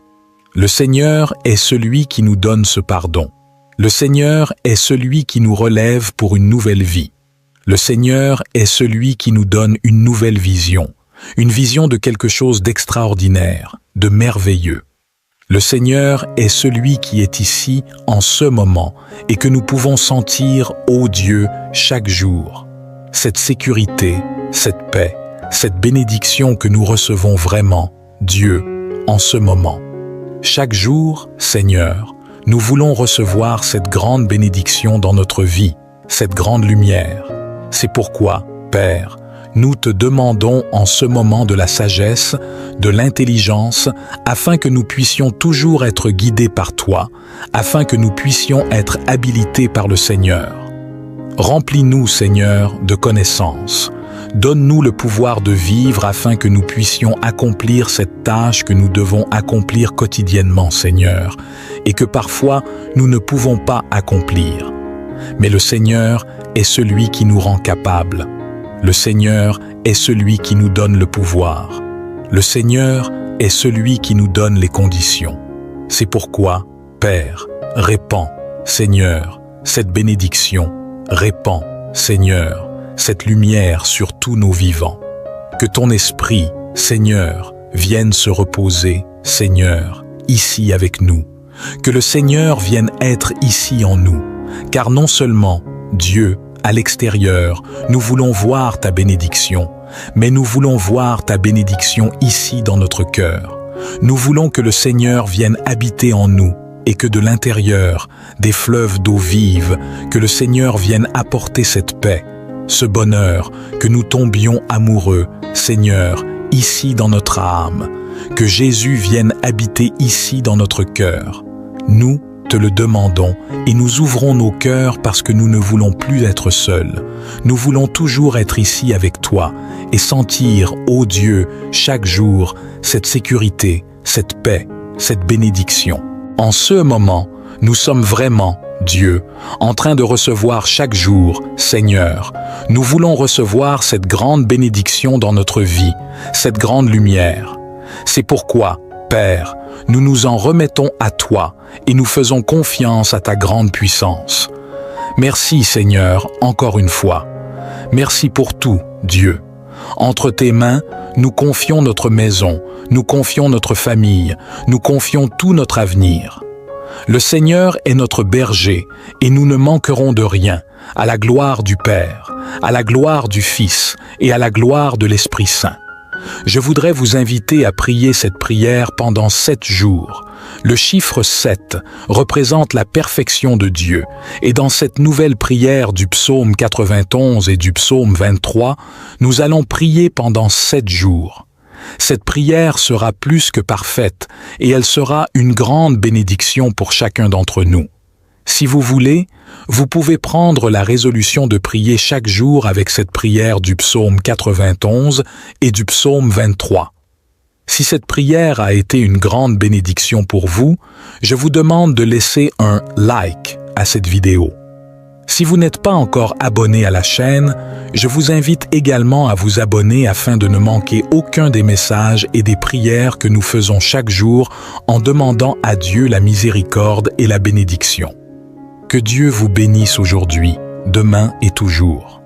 Le Seigneur est celui qui nous donne ce pardon. Le Seigneur est celui qui nous relève pour une nouvelle vie. Le Seigneur est celui qui nous donne une nouvelle vision, une vision de quelque chose d'extraordinaire, de merveilleux. Le Seigneur est celui qui est ici en ce moment et que nous pouvons sentir, ô Dieu, chaque jour. Cette sécurité, cette paix, cette bénédiction que nous recevons vraiment, Dieu, en ce moment. Chaque jour, Seigneur, nous voulons recevoir cette grande bénédiction dans notre vie, cette grande lumière. C'est pourquoi, Père, nous te demandons en ce moment de la sagesse, de l'intelligence, afin que nous puissions toujours être guidés par toi, afin que nous puissions être habilités par le Seigneur. Remplis-nous, Seigneur, de connaissances. Donne-nous le pouvoir de vivre afin que nous puissions accomplir cette tâche que nous devons accomplir quotidiennement, Seigneur, et que parfois nous ne pouvons pas accomplir. Mais le Seigneur est celui qui nous rend capables. Le Seigneur est celui qui nous donne le pouvoir. Le Seigneur est celui qui nous donne les conditions. C'est pourquoi, Père, répands, Seigneur, cette bénédiction, répands, Seigneur, cette lumière sur tous nos vivants. Que ton esprit, Seigneur, vienne se reposer, Seigneur, ici avec nous. Que le Seigneur vienne être ici en nous. Car non seulement, Dieu, à l'extérieur, nous voulons voir ta bénédiction, mais nous voulons voir ta bénédiction ici dans notre cœur. Nous voulons que le Seigneur vienne habiter en nous et que de l'intérieur, des fleuves d'eau vive, que le Seigneur vienne apporter cette paix, ce bonheur, que nous tombions amoureux, Seigneur, ici dans notre âme, que Jésus vienne habiter ici dans notre cœur. Nous te le demandons et nous ouvrons nos cœurs parce que nous ne voulons plus être seuls. Nous voulons toujours être ici avec toi et sentir, ô Dieu, chaque jour, cette sécurité, cette paix, cette bénédiction. En ce moment, nous sommes vraiment, Dieu, en train de recevoir chaque jour, Seigneur. Nous voulons recevoir cette grande bénédiction dans notre vie, cette grande lumière. C'est pourquoi, Père, nous nous en remettons à toi et nous faisons confiance à ta grande puissance. Merci, Seigneur, encore une fois. Merci pour tout, Dieu. Entre tes mains, nous confions notre maison, nous confions notre famille, nous confions tout notre avenir. Le Seigneur est notre berger et nous ne manquerons de rien, à la gloire du Père, à la gloire du Fils et à la gloire de l'Esprit Saint. Je voudrais vous inviter à prier cette prière pendant 7 jours. Le chiffre 7 représente la perfection de Dieu et dans cette nouvelle prière du psaume 91 et du psaume 23, nous allons prier pendant 7 jours. Cette prière sera plus que parfaite et elle sera une grande bénédiction pour chacun d'entre nous. Si vous voulez, vous pouvez prendre la résolution de prier chaque jour avec cette prière du psaume 91 et du psaume 23. Si cette prière a été une grande bénédiction pour vous, je vous demande de laisser un like à cette vidéo. Si vous n'êtes pas encore abonné à la chaîne, je vous invite également à vous abonner afin de ne manquer aucun des messages et des prières que nous faisons chaque jour en demandant à Dieu la miséricorde et la bénédiction. Que Dieu vous bénisse aujourd'hui, demain et toujours.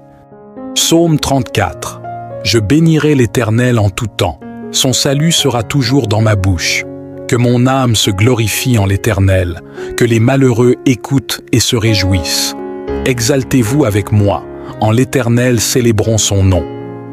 Psaume 34. Je bénirai l'Éternel en tout temps. Son salut sera toujours dans ma bouche. Que mon âme se glorifie en l'Éternel, que les malheureux écoutent et se réjouissent. Exaltez-vous avec moi, en l'Éternel célébrons son nom.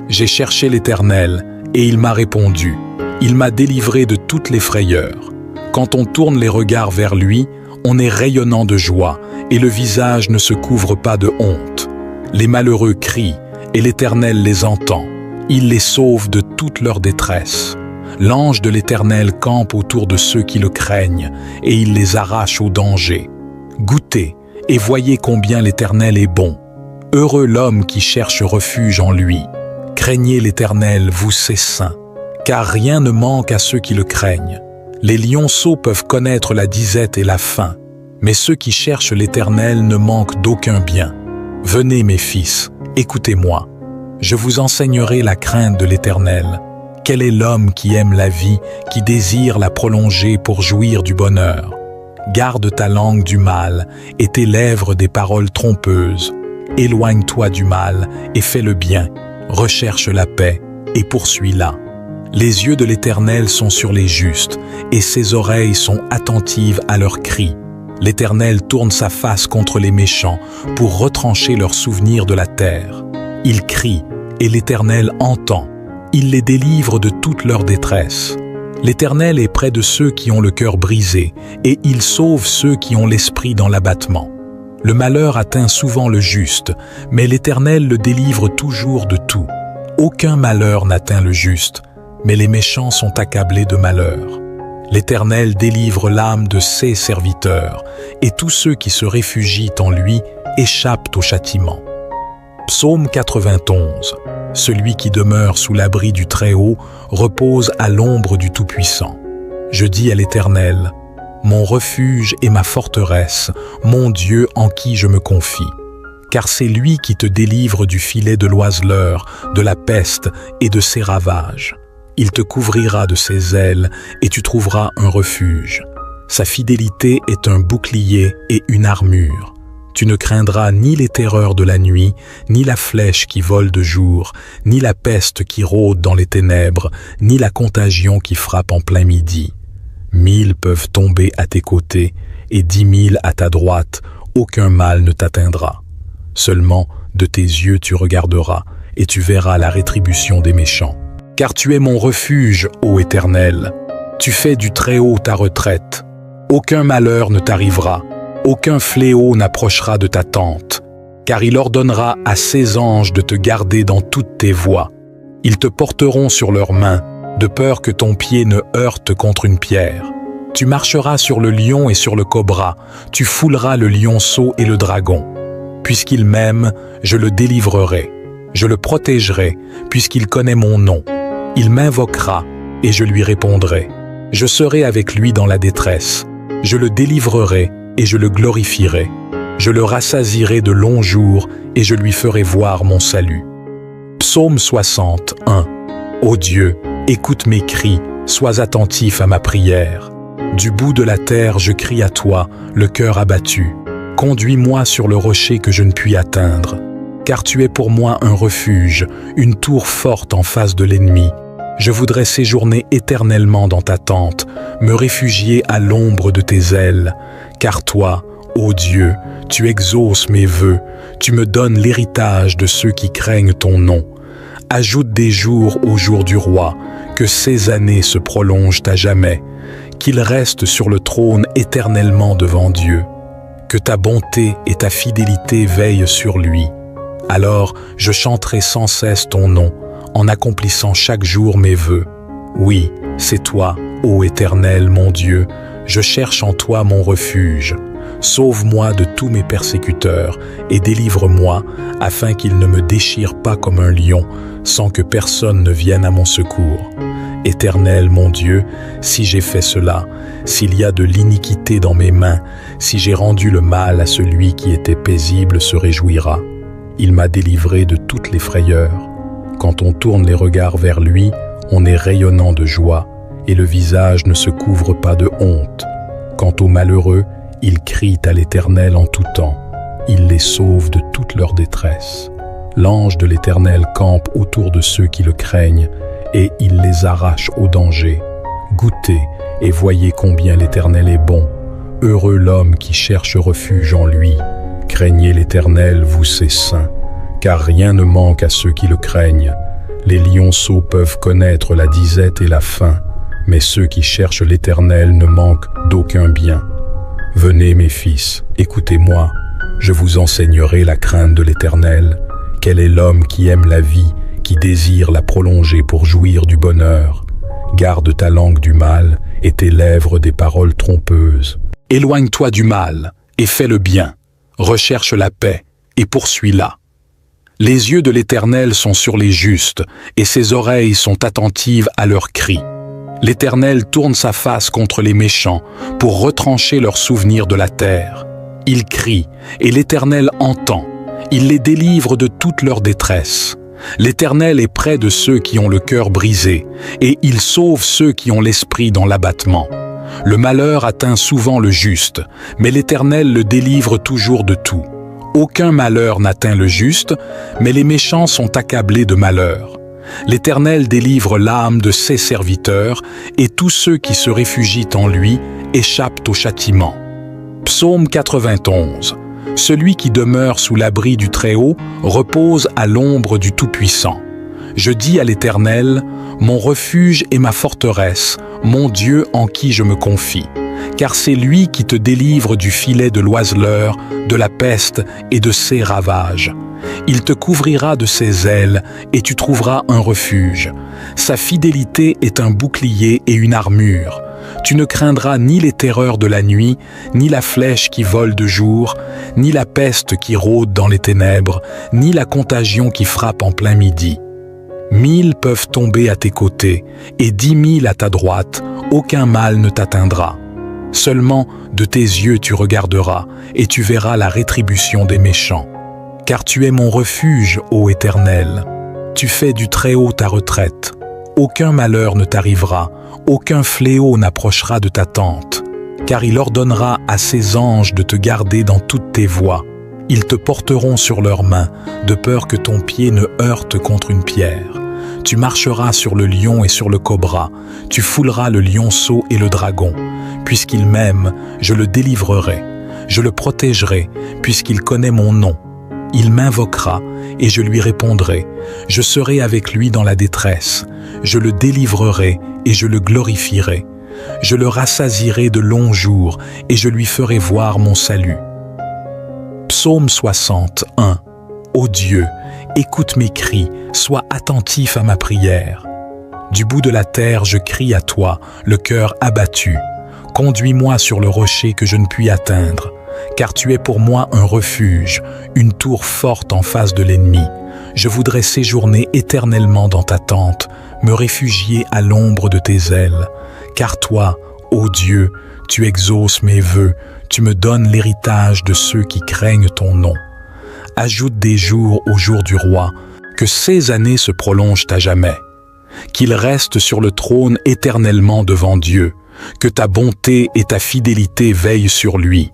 J'ai cherché l'Éternel, et il m'a répondu. Il m'a délivré de toutes les frayeurs. Quand on tourne les regards vers lui, on est rayonnant de joie, et le visage ne se couvre pas de honte. Les malheureux crient, et l'Éternel les entend. Il les sauve de toute leur détresse. L'ange de l'Éternel campe autour de ceux qui le craignent, et il les arrache au danger. Goûtez, et voyez combien l'Éternel est bon. Heureux l'homme qui cherche refuge en lui. Craignez l'Éternel, vous ses saints, car rien ne manque à ceux qui le craignent. Les lionceaux peuvent connaître la disette et la faim, mais ceux qui cherchent l'Éternel ne manquent d'aucun bien. Venez, mes fils, écoutez-moi. Je vous enseignerai la crainte de l'Éternel. Quel est l'homme qui aime la vie, qui désire la prolonger pour jouir du bonheur? Garde ta langue du mal et tes lèvres des paroles trompeuses. Éloigne-toi du mal et fais le bien. Recherche la paix et poursuis-la. Les yeux de l'Éternel sont sur les justes et ses oreilles sont attentives à leurs cris. L'Éternel tourne sa face contre les méchants pour retrancher leurs souvenirs de la terre. Ils crient et l'Éternel entend. Il les délivre de toute leur détresse. L'Éternel est près de ceux qui ont le cœur brisé, et il sauve ceux qui ont l'esprit dans l'abattement. Le malheur atteint souvent le juste, mais l'Éternel le délivre toujours de tout. Aucun malheur n'atteint le juste, mais les méchants sont accablés de malheur. L'Éternel délivre l'âme de ses serviteurs, et tous ceux qui se réfugient en lui échappent au châtiment. Psaume 91. Celui qui demeure sous l'abri du Très-Haut repose à l'ombre du Tout-Puissant. Je dis à l'Éternel, mon refuge et ma forteresse, mon Dieu en qui je me confie. Car c'est lui qui te délivre du filet de l'oiseleur, de la peste et de ses ravages. Il te couvrira de ses ailes et tu trouveras un refuge. Sa fidélité est un bouclier et une armure. Tu ne craindras ni les terreurs de la nuit, ni la flèche qui vole de jour, ni la peste qui rôde dans les ténèbres, ni la contagion qui frappe en plein midi. 1000 peuvent tomber à tes côtés et 10 000 à ta droite, aucun mal ne t'atteindra. Seulement, de tes yeux tu regarderas et tu verras la rétribution des méchants. Car tu es mon refuge, ô Éternel. Tu fais du Très-Haut ta retraite. Aucun malheur ne t'arrivera. Aucun fléau n'approchera de ta tente, car il ordonnera à ses anges de te garder dans toutes tes voies. Ils te porteront sur leurs mains, de peur que ton pied ne heurte contre une pierre. Tu marcheras sur le lion et sur le cobra, tu fouleras le lionceau et le dragon. Puisqu'il m'aime, je le délivrerai. Je le protégerai, puisqu'il connaît mon nom. Il m'invoquera, et je lui répondrai. Je serai avec lui dans la détresse. Je le délivrerai, et je le glorifierai. Je le rassasierai de longs jours, et je lui ferai voir mon salut. Psaume 61. Ô Dieu, écoute mes cris, sois attentif à ma prière. Du bout de la terre, je crie à toi, le cœur abattu. Conduis-moi sur le rocher que je ne puis atteindre. Car tu es pour moi un refuge, une tour forte en face de l'ennemi. Je voudrais séjourner éternellement dans ta tente, me réfugier à l'ombre de tes ailes. Car toi, ô Dieu, tu exauces mes vœux, tu me donnes l'héritage de ceux qui craignent ton nom. Ajoute des jours au jour du roi, que ces années se prolongent à jamais, qu'il reste sur le trône éternellement devant Dieu. Que ta bonté et ta fidélité veillent sur lui. Alors je chanterai sans cesse ton nom, en accomplissant chaque jour mes vœux. Oui, c'est toi, ô Éternel, mon Dieu, je cherche en toi mon refuge. Sauve-moi de tous mes persécuteurs et délivre-moi, afin qu'ils ne me déchirent pas comme un lion, sans que personne ne vienne à mon secours. Éternel, mon Dieu, si j'ai fait cela, s'il y a de l'iniquité dans mes mains, si j'ai rendu le mal à celui qui était paisible se réjouira. Il m'a délivré de toutes les frayeurs. Quand on tourne les regards vers lui, on est rayonnant de joie, et le visage ne se couvre pas de honte. Quant aux malheureux, ils crient à l'Éternel en tout temps. Il les sauve de toute leur détresse. L'ange de l'Éternel campe autour de ceux qui le craignent, et il les arrache au danger. Goûtez et voyez combien l'Éternel est bon. Heureux l'homme qui cherche refuge en lui. Craignez l'Éternel, vous ses saints, car rien ne manque à ceux qui le craignent. Les lionceaux peuvent connaître la disette et la faim, mais ceux qui cherchent l'Éternel ne manquent d'aucun bien. Venez mes fils, écoutez-moi, je vous enseignerai la crainte de l'Éternel. Quel est l'homme qui aime la vie, qui désire la prolonger pour jouir du bonheur? Garde ta langue du mal et tes lèvres des paroles trompeuses. Éloigne-toi du mal et fais le bien. Recherche la paix et poursuis-la. Les yeux de l'Éternel sont sur les justes et ses oreilles sont attentives à leurs cris. L'Éternel tourne sa face contre les méchants pour retrancher leurs souvenirs de la terre. Ils crient et l'Éternel entend. Il les délivre de toute leur détresse. L'Éternel est près de ceux qui ont le cœur brisé, et il sauve ceux qui ont l'esprit dans l'abattement. Le malheur atteint souvent le juste, mais l'Éternel le délivre toujours de tout. Aucun malheur n'atteint le juste, mais les méchants sont accablés de malheur. L'Éternel délivre l'âme de ses serviteurs, et tous ceux qui se réfugient en lui échappent au châtiment. Psaume 91. Celui qui demeure sous l'abri du Très-Haut repose à l'ombre du Tout-Puissant. Je dis à l'Éternel, mon refuge et ma forteresse, mon Dieu en qui je me confie. Car c'est lui qui te délivre du filet de l'oiseleur, de la peste et de ses ravages. Il te couvrira de ses ailes et tu trouveras un refuge. Sa fidélité est un bouclier et une armure. Tu ne craindras ni les terreurs de la nuit, ni la flèche qui vole de jour, ni la peste qui rôde dans les ténèbres, ni la contagion qui frappe en plein midi. 1000 peuvent tomber à tes côtés et 10 000 à ta droite, aucun mal ne t'atteindra. Seulement de tes yeux tu regarderas et tu verras la rétribution des méchants. Car tu es mon refuge, ô Éternel. Tu fais du Très-Haut ta retraite. Aucun malheur ne t'arrivera, aucun fléau n'approchera de ta tente. Car il ordonnera à ses anges de te garder dans toutes tes voies. Ils te porteront sur leurs mains, de peur que ton pied ne heurte contre une pierre. Tu marcheras sur le lion et sur le cobra, tu fouleras le lionceau et le dragon. Puisqu'il m'aime, je le délivrerai, je le protégerai, puisqu'il connaît mon nom. Il m'invoquera et je lui répondrai. Je serai avec lui dans la détresse. Je le délivrerai et je le glorifierai. Je le rassasierai de longs jours et je lui ferai voir mon salut. Psaume 61. Ô Dieu, écoute mes cris, sois attentif à ma prière. Du bout de la terre, je crie à toi, le cœur abattu. Conduis-moi sur le rocher que je ne puis atteindre, car tu es pour moi un refuge, une tour forte en face de l'ennemi. Je voudrais séjourner éternellement dans ta tente, me réfugier à l'ombre de tes ailes. Car toi, ô Dieu, tu exauces mes vœux, tu me donnes l'héritage de ceux qui craignent ton nom. Ajoute des jours au jour du roi, que ses années se prolongent à jamais. Qu'il reste sur le trône éternellement devant Dieu, que ta bonté et ta fidélité veillent sur lui.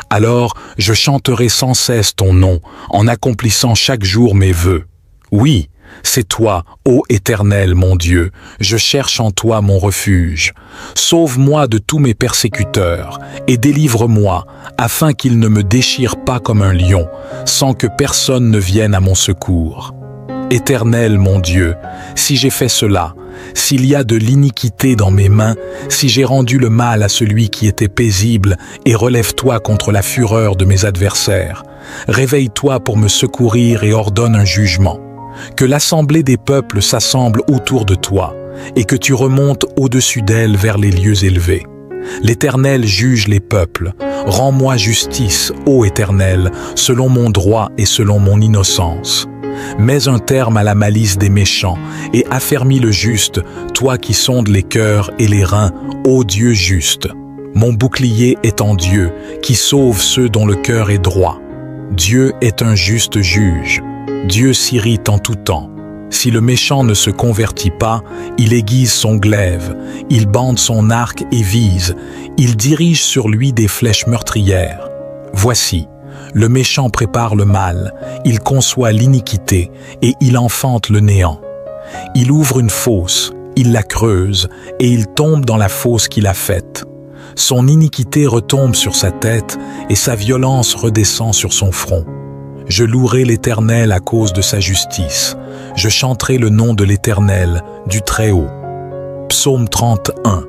Alors je chanterai sans cesse ton nom, en accomplissant chaque jour mes vœux. Oui, c'est toi, ô Éternel mon Dieu, je cherche en toi mon refuge. Sauve-moi de tous mes persécuteurs, et délivre-moi, afin qu'ils ne me déchirent pas comme un lion, sans que personne ne vienne à mon secours. Éternel mon Dieu, si j'ai fait cela, s'il y a de l'iniquité dans mes mains, si j'ai rendu le mal à celui qui était paisible, et relève-toi contre la fureur de mes adversaires. Réveille-toi pour me secourir et ordonne un jugement. Que l'assemblée des peuples s'assemble autour de toi, et que tu remontes au-dessus d'elle vers les lieux élevés. L'Éternel juge les peuples. Rends-moi justice, ô Éternel, selon mon droit et selon mon innocence. Mets un terme à la malice des méchants et affermis le juste, toi qui sondes les cœurs et les reins, ô Dieu juste. Mon bouclier est en Dieu, qui sauve ceux dont le cœur est droit. Dieu est un juste juge. Dieu s'irrite en tout temps. Si le méchant ne se convertit pas, il aiguise son glaive, il bande son arc et vise, il dirige sur lui des flèches meurtrières. Voici, le méchant prépare le mal, il conçoit l'iniquité et il enfante le néant. Il ouvre une fosse, il la creuse et il tombe dans la fosse qu'il a faite. Son iniquité retombe sur sa tête et sa violence redescend sur son front. Je louerai l'Éternel à cause de sa justice. Je chanterai le nom de l'Éternel, du Très-Haut. Psaume 31.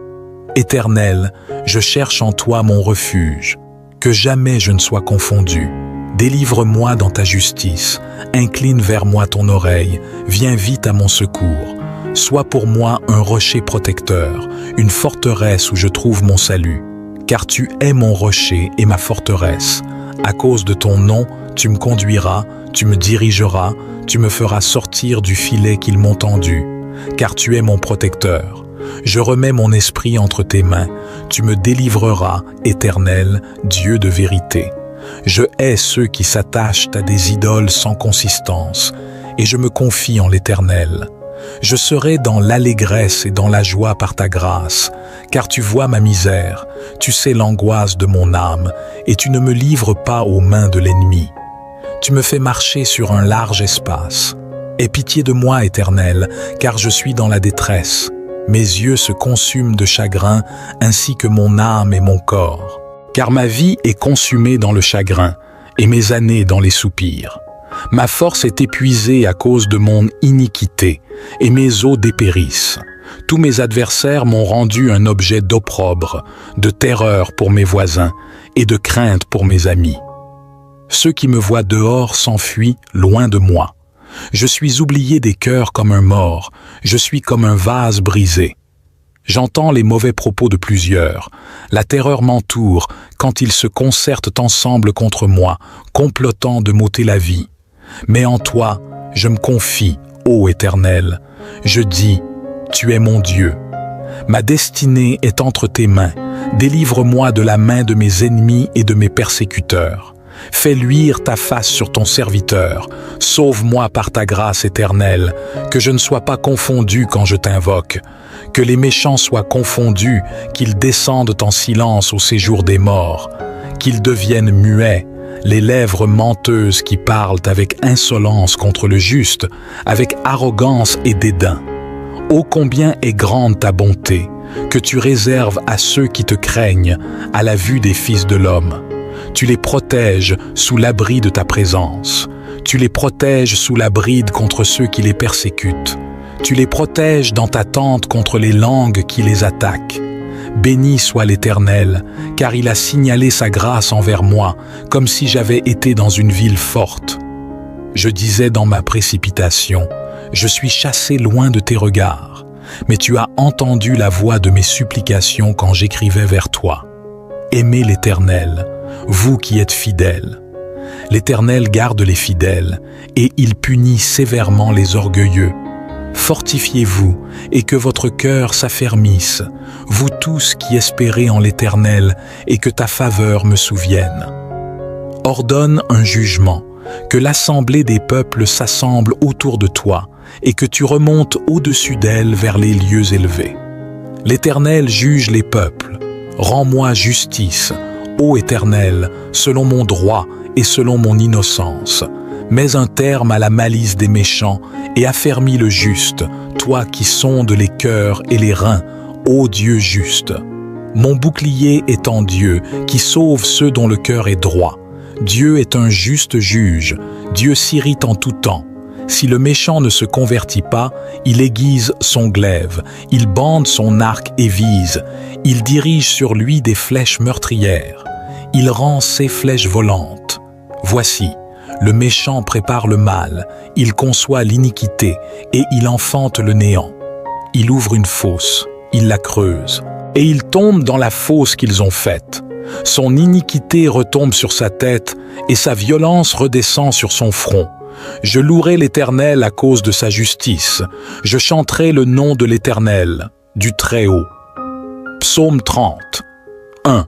Éternel, je cherche en toi mon refuge. Que jamais je ne sois confondu. Délivre-moi dans ta justice. Incline vers moi ton oreille. Viens vite à mon secours. Sois pour moi un rocher protecteur, une forteresse où je trouve mon salut. Car tu es mon rocher et ma forteresse. À cause de ton nom, tu me conduiras, tu me dirigeras, tu me feras sortir du filet qu'ils m'ont tendu. Car tu es mon protecteur. Je remets mon esprit entre tes mains. Tu me délivreras, Éternel, Dieu de vérité. Je hais ceux qui s'attachent à des idoles sans consistance, et je me confie en l'Éternel. Je serai dans l'allégresse et dans la joie par ta grâce, car tu vois ma misère, tu sais l'angoisse de mon âme, et tu ne me livres pas aux mains de l'ennemi. Tu me fais marcher sur un large espace. Aie pitié de moi, Éternel, car je suis dans la détresse. Mes yeux se consument de chagrin, ainsi que mon âme et mon corps. Car ma vie est consumée dans le chagrin, et mes années dans les soupirs. Ma force est épuisée à cause de mon iniquité, et mes os dépérissent. Tous mes adversaires m'ont rendu un objet d'opprobre, de terreur pour mes voisins, et de crainte pour mes amis. Ceux qui me voient dehors s'enfuient loin de moi. Je suis oublié des cœurs comme un mort, je suis comme un vase brisé. J'entends les mauvais propos de plusieurs. La terreur m'entoure quand ils se concertent ensemble contre moi, complotant de m'ôter la vie. Mais en toi, je me confie, ô Éternel. Je dis, tu es mon Dieu. Ma destinée est entre tes mains. Délivre-moi de la main de mes ennemis et de mes persécuteurs. Fais luire ta face sur ton serviteur. Sauve-moi par ta grâce éternelle, que je ne sois pas confondu quand je t'invoque. Que les méchants soient confondus, qu'ils descendent en silence au séjour des morts. Qu'ils deviennent muets, les lèvres menteuses qui parlent avec insolence contre le juste, avec arrogance et dédain. Ô combien est grande ta bonté, que tu réserves à ceux qui te craignent, à la vue des fils de l'homme. Tu les protèges sous l'abri de ta présence. Tu les protèges sous la bride contre ceux qui les persécutent. Tu les protèges dans ta tente contre les langues qui les attaquent. Béni soit l'Éternel, car il a signalé sa grâce envers moi, comme si j'avais été dans une ville forte. Je disais dans ma précipitation, je suis chassé loin de tes regards, mais tu as entendu la voix de mes supplications quand j'écrivais vers toi. Aimez l'Éternel, vous qui êtes fidèles. L'Éternel garde les fidèles, et il punit sévèrement les orgueilleux. Fortifiez-vous, et que votre cœur s'affermisse, vous tous qui espérez en l'Éternel, et que ta faveur me souvienne. Ordonne un jugement, que l'assemblée des peuples s'assemble autour de toi, et que tu remontes au-dessus d'elle vers les lieux élevés. L'Éternel juge les peuples. Rends-moi justice, ô Éternel, selon mon droit et selon mon innocence. Mets un terme à la malice des méchants et affermis le juste, toi qui sondes les cœurs et les reins, ô Dieu juste. Mon bouclier est en Dieu, qui sauve ceux dont le cœur est droit. Dieu est un juste juge, Dieu s'irrite en tout temps. Si le méchant ne se convertit pas, il aiguise son glaive, il bande son arc et vise, il dirige sur lui des flèches meurtrières, il rend ses flèches volantes. Voici, le méchant prépare le mal, il conçoit l'iniquité et il enfante le néant. Il ouvre une fosse, il la creuse, et il tombe dans la fosse qu'ils ont faite. Son iniquité retombe sur sa tête et sa violence redescend sur son front. Je louerai l'Éternel à cause de sa justice. Je chanterai le nom de l'Éternel, du Très-Haut. Psaume 30. 1.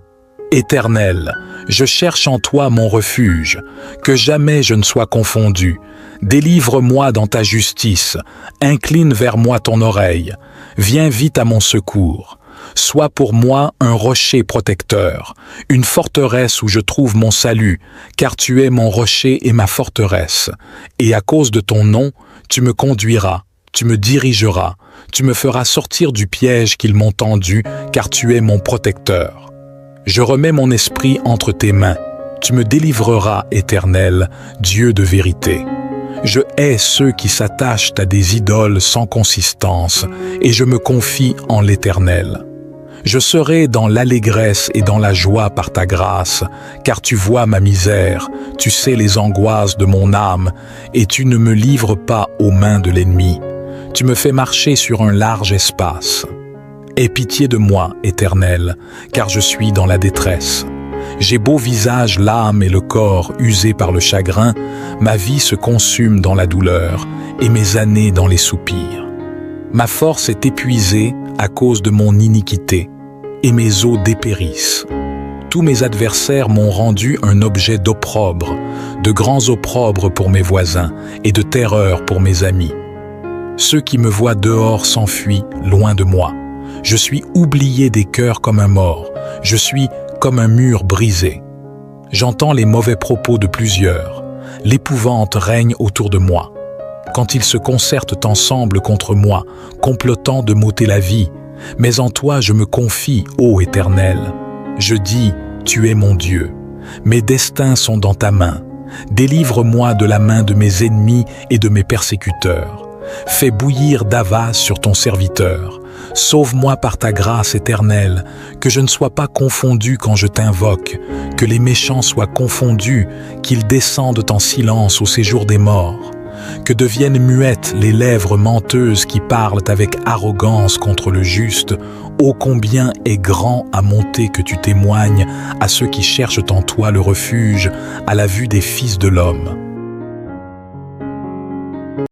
Éternel, je cherche en toi mon refuge, que jamais je ne sois confondu. Délivre-moi dans ta justice, incline vers moi ton oreille, viens vite à mon secours. Sois pour moi un rocher protecteur, une forteresse où je trouve mon salut, car tu es mon rocher et ma forteresse. Et à cause de ton nom, tu me conduiras, tu me dirigeras, tu me feras sortir du piège qu'ils m'ont tendu, car tu es mon protecteur. Je remets mon esprit entre tes mains, tu me délivreras, Éternel, Dieu de vérité. Je hais ceux qui s'attachent à des idoles sans consistance, et je me confie en l'Éternel. Je serai dans l'allégresse et dans la joie par ta grâce, car tu vois ma misère, tu sais les angoisses de mon âme, et tu ne me livres pas aux mains de l'ennemi. Tu me fais marcher sur un large espace. Aie pitié de moi, Éternel, car je suis dans la détresse. J'ai beau visage, l'âme et le corps usés par le chagrin, ma vie se consume dans la douleur, et mes années dans les soupirs. Ma force est épuisée à cause de mon iniquité, et mes os dépérissent. Tous mes adversaires m'ont rendu un objet d'opprobre, de grands opprobres pour mes voisins et de terreur pour mes amis. Ceux qui me voient dehors s'enfuient loin de moi. Je suis oublié des cœurs comme un mort, je suis comme un mur brisé. J'entends les mauvais propos de plusieurs, l'épouvante règne autour de moi. Quand ils se concertent ensemble contre moi, complotant de m'ôter la vie, mais en toi je me confie, ô Éternel. Je dis, tu es mon Dieu. Mes destins sont dans ta main. Délivre-moi de la main de mes ennemis et de mes persécuteurs. Fais bouillir d'Avas sur ton serviteur. Sauve-moi par ta grâce éternelle, que je ne sois pas confondu quand je t'invoque, que les méchants soient confondus, qu'ils descendent en silence au séjour des morts, que deviennent muettes les lèvres menteuses qui parlent avec arrogance contre le juste. Ô combien est grand à monter que tu témoignes à ceux qui cherchent en toi le refuge à la vue des fils de l'homme.